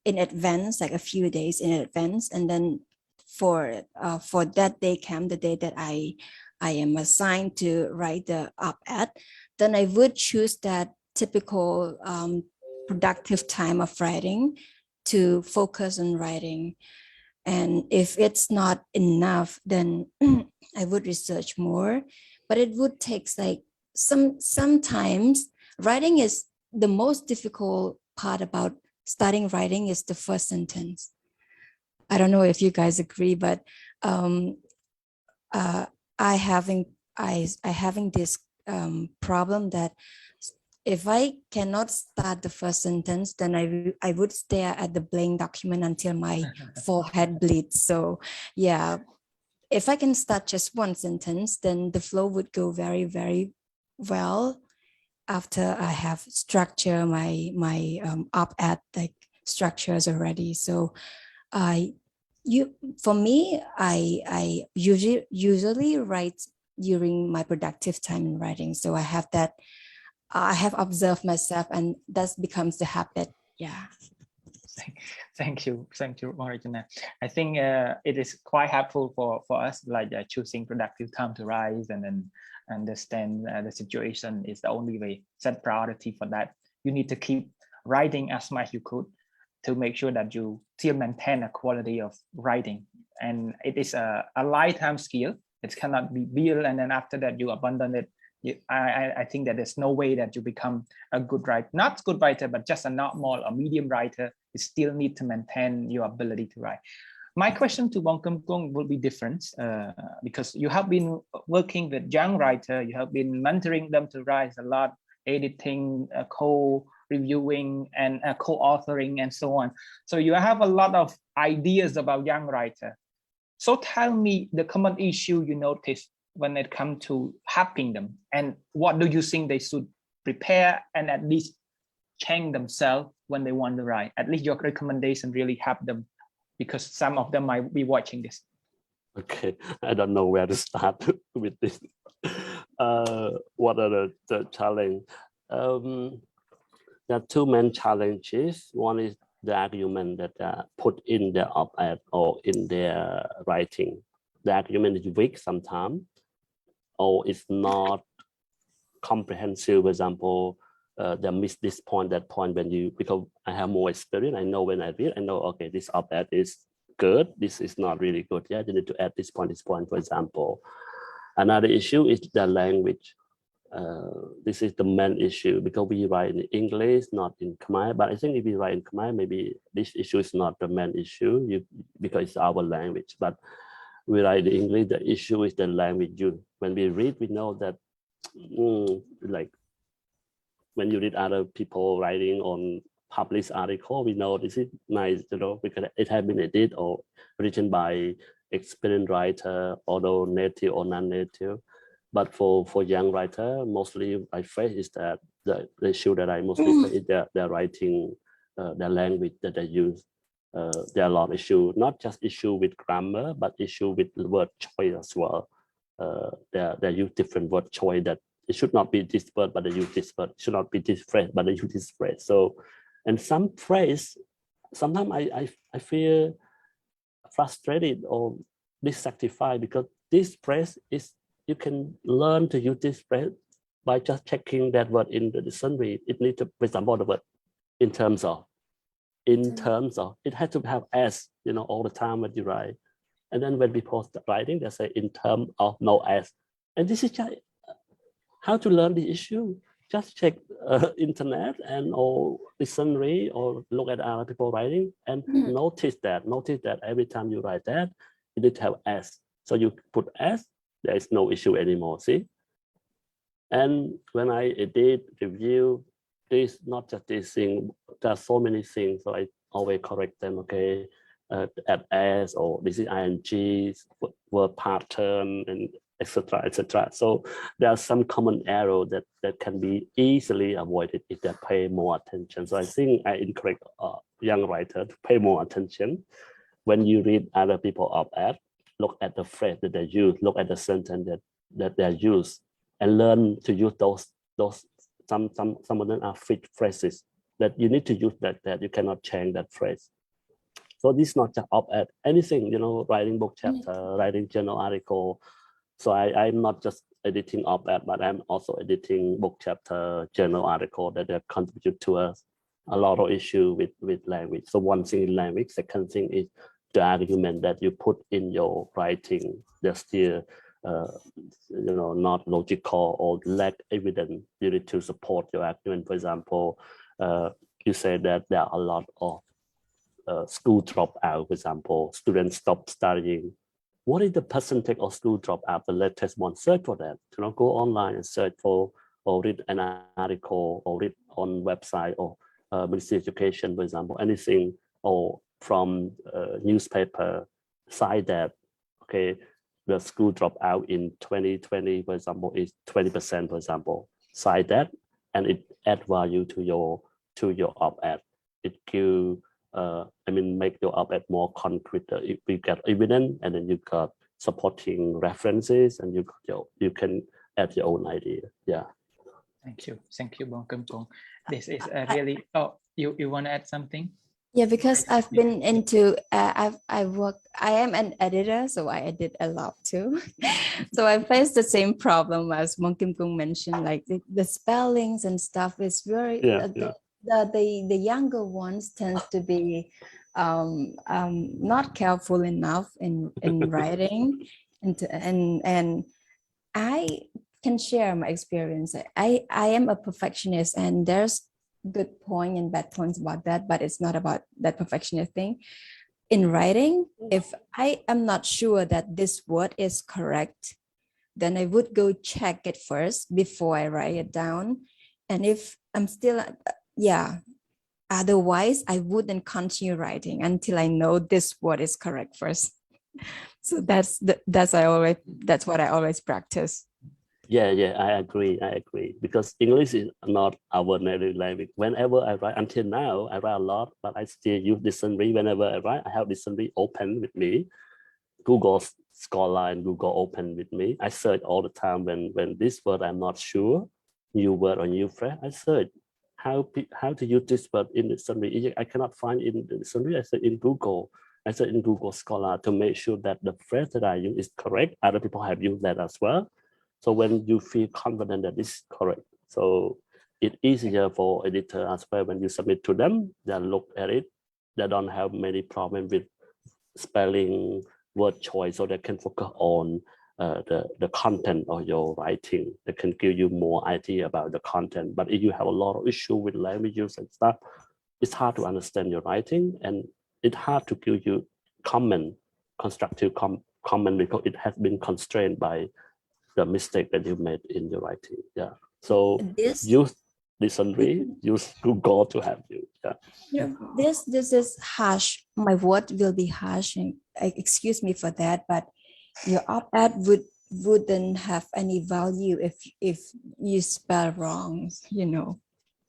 in advance, like a few days in advance, and then for that day come the day that I am assigned to write the op-ed, then I would choose that typical productive time of writing to focus on writing. And if it's not enough, then I would research more. But it would take like sometimes writing is the most difficult part about starting writing is the first sentence. I don't know if you guys agree, but I having this problem that if I cannot start the first sentence, then I would stare at the blank document until my forehead bleeds. So yeah, if I can start just one sentence, then the flow would go very, very well after I have structure my op-ed like structures already. So for me, I usually write during my productive time in writing. So I have observed myself, and that becomes the habit. Yeah. Thank you, Rachna. I think it is quite helpful for us, like choosing productive time to write and then understand the situation is the only way. Set priority for that. You need to keep writing as much as you could to make sure that you still maintain a quality of writing. And it is a lifetime skill. It cannot be built and then after that you abandon it I think that there's no way that you become a good writer, not good writer, but just a normal or medium writer. You still need to maintain your ability to write. My question to Bong Kimkong will be different because you have been working with young writer, you have been mentoring them to write a lot, editing, co-reviewing, and co-authoring, and so on. So you have a lot of ideas about young writer. So tell me the common issue you notice when it comes to helping them, and what do you think they should prepare and at least change themselves when they want to write? At least your recommendation really help them, because some of them might be watching this. Okay, I don't know where to start with this. What are the challenge? There are two main challenges. One is the argument that are put in their op-ed or in their writing. The argument is weak sometimes, or it's not comprehensive. For example, they miss this point, that point when you, because I have more experience, I know when I read, I know, okay, this op-ed is good, this is not really good. Yeah, you need to add this point, for example. Another issue is the language. This is the main issue because we write in English, not in Khmer. But I think if we write in Khmer, maybe this issue is not the main issue because it's our language. But we write in English, the issue is the language. When we read, we know that like when you read other people writing on published article, we know this is nice, because it has been edited or written by experienced writer, although native or non-native. But for young writer, mostly I face is that the issue that I mostly face is their writing, their language that they use. There are a lot of issues, not just issue with grammar, but issue with word choice as well. They use different word choice that it should not be this word, but they use this word. It should not be this phrase, but they use this phrase. So, and some phrase, sometimes I feel frustrated or dissatisfied because this phrase is, you can learn to use this phrase by just checking that word in the dictionary. It needs to, for example, the word in terms of, it has to have s, all the time when you write. And then when people start writing, they say in terms of, no s. And this is just how to learn the issue. Just check internet and or dictionary or look at other people writing and notice that every time you write that, you need to have s. So you put s, there is no issue anymore, see? And when I edit, review, this, not just this thing, there are so many things, so I always correct them, okay? Add s, or this is ing, word pattern, and etc., etc. So there are some common errors that can be easily avoided if they pay more attention. So I think I encourage young writer to pay more attention. When you read other people op-ed, look at the phrase that they use, look at the sentence that they use, and learn to use those some of them are fixed phrases that you need to use, that you cannot change that phrase. So this is not just op-ed, anything, writing book chapter, writing journal article. So I'm not just editing op-ed, but I'm also editing book chapter, journal article that have contributed to us a lot of issue with language. So one thing in language, second thing is the argument that you put in your writing, they're still not logical or lack evidence. You need to support your argument. For example, you say that there are a lot of school dropout. For example, students stop studying. What is the percentage of school dropout? The latest one, search for that. Go online and search for, or read an article, or read on website, or Ministry of Education, for example, anything, or from newspaper, cite that, okay, the school dropout in 2020, for example, is 20%, for example. Cite that, and it add value to your op-ed. It give, make your op-ed more concrete. If you get evidence, and then you got supporting references, and you can add your own idea. Yeah. Thank you, Bong Kimkong. This is a really. Oh, you want to add something? Yeah, because I've been into, I am an editor, so I edit a lot too. So I face the same problem as Bong Kimkong mentioned, like the spellings and stuff is very, the younger ones tend to be not careful enough in writing, and I can share my experience. I am a perfectionist, and there's good point and bad points about that, but it's not about that perfectionist thing. In writing, if I am not sure that this word is correct, then I would go check it first before I write it down. And if I'm still, otherwise I wouldn't continue writing until I know this word is correct first. So that's what I always practice. Yeah, I agree. Because English is not our native language. Whenever I write, until now, I write a lot, but I still use dictionary. Whenever I write, I have dictionary open with me, Google Scholar and Google open with me. I search all the time when this word I'm not sure, new word or new phrase. I search how to use this word in the dictionary. I cannot find in the dictionary. I search in Google. I search in Google Scholar to make sure that the phrase that I use is correct. Other people have used that as well. So when you feel confident that it's correct, so it's easier for editor as well. When you submit to them, they look at it. They don't have many problems with spelling, word choice, so they can focus on the content of your writing. They can give you more idea about the content. But if you have a lot of issue with languages and stuff, it's hard to understand your writing, and it's hard to give you constructive comment because it has been constrained by the mistake that you made in your writing. Yeah. So use dictionary, use Google to help you. Yeah. This is harsh. My word will be harsh, and excuse me for that. But your op-ed wouldn't have any value if you spell wrong.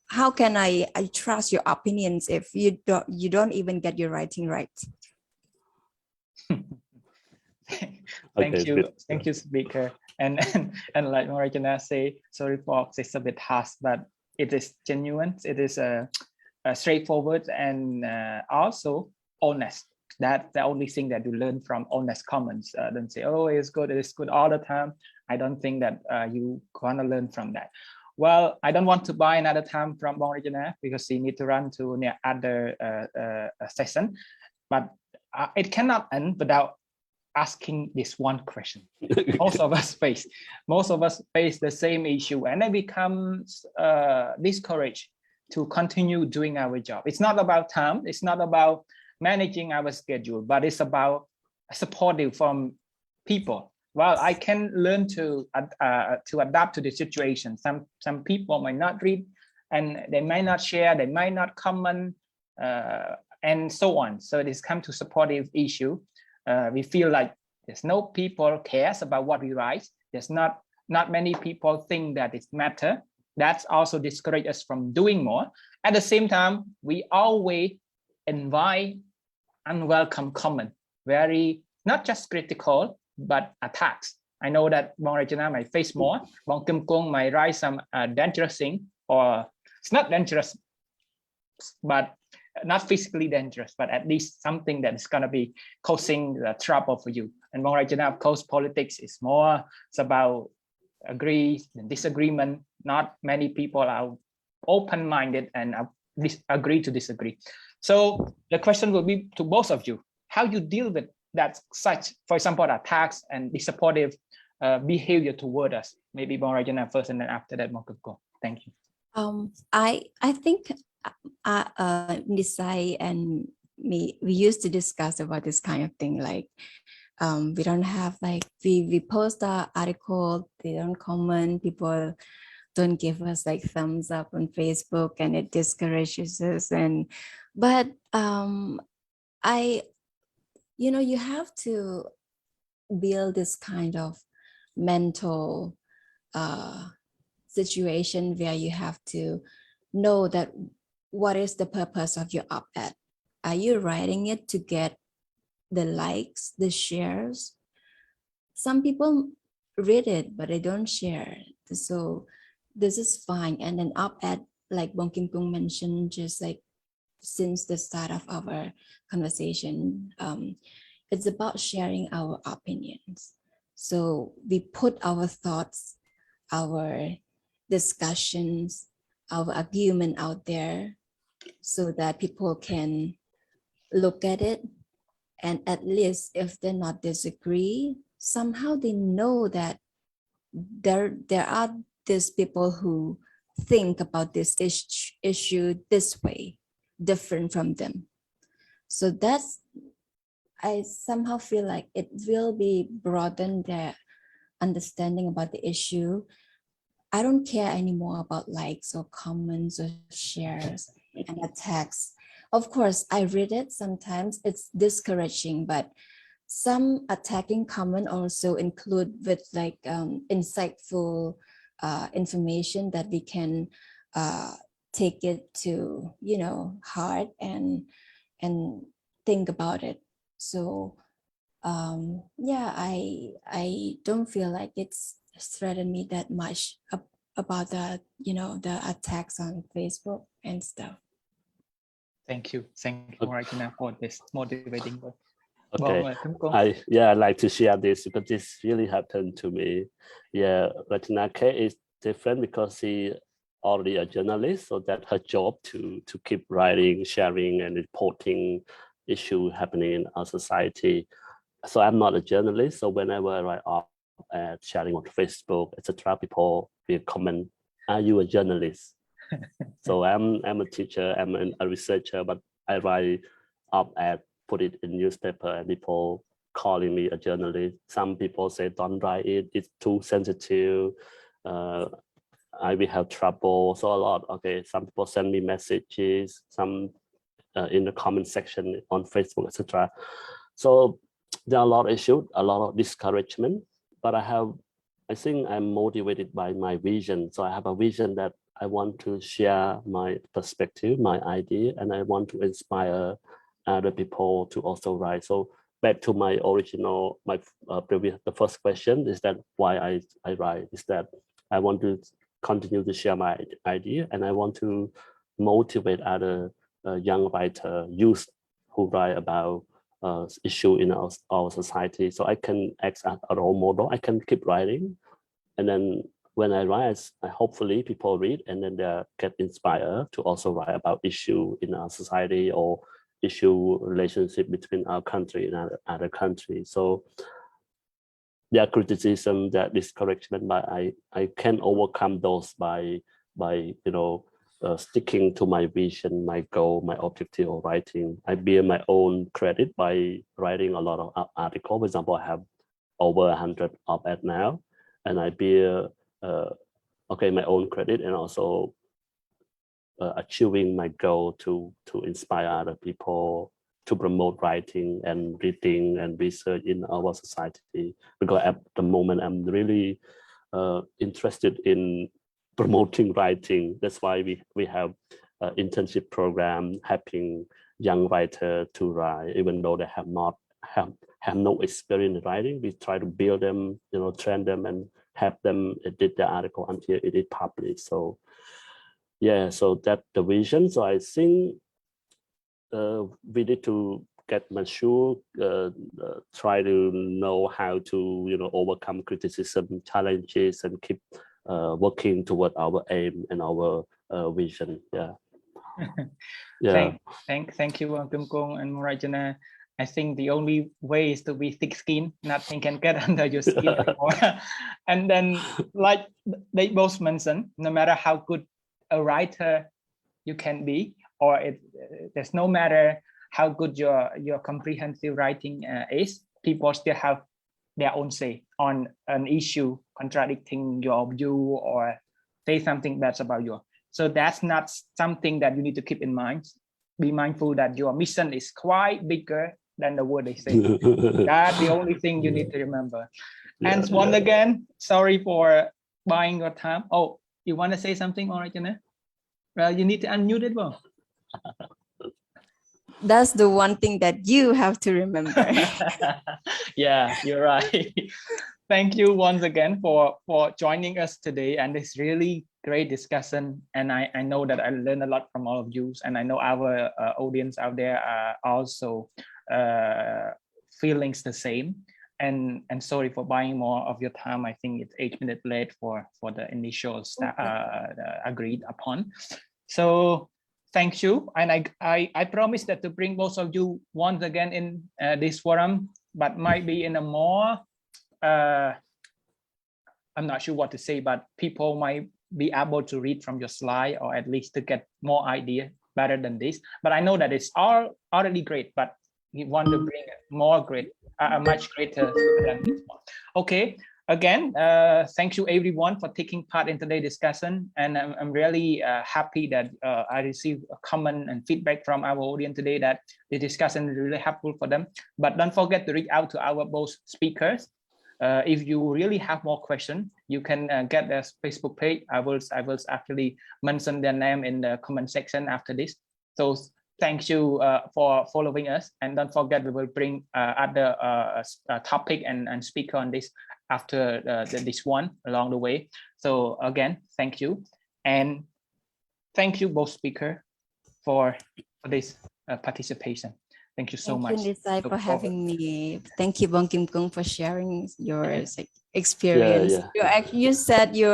How can I trust your opinions if you don't even get your writing right? Thank you, speaker. And like Reginas say, sorry for it's a bit harsh, but it is genuine. It is straightforward and also honest. That's the only thing that you learn from honest comments. Don't say, oh, it's good all the time. I don't think that you gonna learn from that. Well, I don't want to buy another time from Reginas because he need to run to other session, but it cannot end without asking this one question. Most of us face the same issue, and they become discouraged to continue doing our job. It's not about time, it's not about managing our schedule, but it's about supporting from people. Well, I can learn to adapt to the situation. Some people might not read, and they might not share, they might not comment, and so on. So it is come to supportive issue. We feel like there's no people cares about what we write. There's not many people think that it matter. That's also discourage us from doing more. At the same time, we always invite unwelcome comment, very not just critical but attacks. I know that Reginas might face more. Heng Kimkong might write some dangerous thing, or it's not dangerous, but not physically dangerous, but at least something that is going to be causing the trouble for you. And Reginas, of course, politics is more, it's about agree and disagreement. Not many people are open-minded and agree to disagree. So the question will be to both of you, how you deal with that such, for example, attacks and supportive behavior toward us. Maybe Reginas first, and then after that, Heng Kimkong. Thank you. I think Nisai and me, we used to discuss about this kind of thing. Like, we don't have like, we post an article, they don't comment, people don't give us like thumbs up on Facebook, and it discourages us. But you have to build this kind of mental situation where you have to know that what is the purpose of your op-ed? Are you writing it to get the likes, the shares? Some people read it, but they don't share. So this is fine. And an op-ed, like Heng Kimkong mentioned, just like since the start of our conversation, it's about sharing our opinions. So we put our thoughts, our discussions, our argument out there so that people can look at it, and at least if they're not disagree, somehow they know that there are these people who think about this issue this way, different from them. So that's, I somehow feel like it will be broaden their understanding about the issue. I don't care anymore about likes or comments or shares and attacks. Of course, I read it sometimes, it's discouraging, but some attacking comment also include with like insightful information that we can take it to, you know, heart and think about it. So yeah, I don't feel like it's threatened me that much about the, you know, the attacks on Facebook and stuff. Thank you, Rachna, for this motivating word. Okay, I'd like to share this because this really happened to me. Yeah, Rachna K is different because she already a journalist, so that's her job to keep writing, sharing, and reporting issue happening in our society. So I'm not a journalist, so whenever I write up at sharing on Facebook, etc., people will comment, "Are you a journalist?" So I'm a teacher, I'm a researcher, but I write up at, put it in newspaper, and people calling me a journalist. Some people say, "Don't write it; it's too sensitive. I will have trouble." So a lot. Okay, some people send me messages, some in the comment section on Facebook, etc. So there are a lot of issues, a lot of discouragement, but I think I'm motivated by my vision. So I have a vision that I want to share my perspective, my idea, and I want to inspire other people to also write. So back to my original, my the first question is that why I write is that I want to continue to share my idea, and I want to motivate other young writer, youth who write about issue in our society. So I can act as a role model. I can keep writing, and then when I write, hopefully people read, and then they get inspired to also write about issue in our society or issue relationship between our country and other countries. So there are criticism, that discouragement, but I can overcome those by sticking to my vision, my goal, my objective of writing. I bear my own credit by writing a lot of articles. For example, I have over 100 op-ed now, and I bear my own credit, and also achieving my goal to inspire other people to promote writing and reading and research in our society. Because at the moment, I'm really interested in promoting writing. That's why we have an internship program helping young writers to write, even though they have no experience in writing. We try to build them, train them, and help them edit the article until it is published. So yeah, so that's the vision. So I think we need to get mature, try to know how to overcome criticism, challenges, and keep working toward our aim and our vision. Yeah. Yeah. Thank you, Kimkong and Rachna. I think the only way is to be thick-skinned. Nothing can get under your skin anymore. And then, like they both mentioned, no matter how good a writer you can be, or there's no matter how good your comprehensive writing is, people still have their own say on an issue contradicting your view or say something bad about you. So that's not something that you need to keep in mind. Be mindful that your mission is quite bigger than the word they say. That's the only thing you need to remember. And once again, sorry for buying your time. Oh, you want to say something, Rachna? Well, you need to unmute it, well. That's the one thing that you have to remember. Yeah, you're right. Thank you once again for joining us today, and it's really great discussion. And I know that I learned a lot from all of you, and I know our audience out there are also feelings the same. And sorry for buying more of your time. I think it's 8 minutes late for the initial agreed upon. So thank you, and I promise that to bring most of you once again in this forum, but might be in a more I'm not sure what to say, but people might be able to read from your slide, or at least to get more idea better than this. But I know that it's all already great, but we want to bring more great, a much greater than this one. Okay. Again, thank you everyone for taking part in today's discussion, and I'm really happy that I received a comment and feedback from our audience today that the discussion is really helpful for them. But don't forget to reach out to our both speakers. If you really have more questions, you can get their Facebook page. I will actually mention their name in the comment section after this. So thank you for following us, and don't forget we will bring other topic and speaker on this after this one along the way. So again, thank you, and thank you both speaker for this participation. Thank you so much. Thank you, Nisai, for having me. Thank you, Bong Kimkong, for sharing your experience. You said you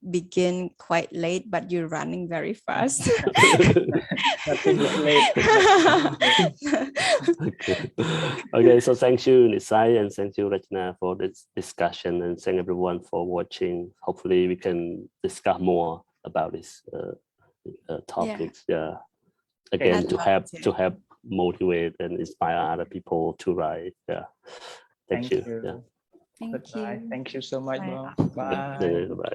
begin quite late, but you're running very fast. Okay, so thank you, Nisai, and thank you, Rachna, for this discussion, and thank everyone for watching. Hopefully we can discuss more about this topics. Again, to help motivate and inspire other people to write. Thank you. Thank you. Thank you so much. Bye. Bye.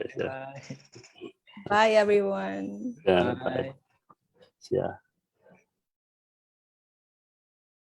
Bye, everyone. Bye.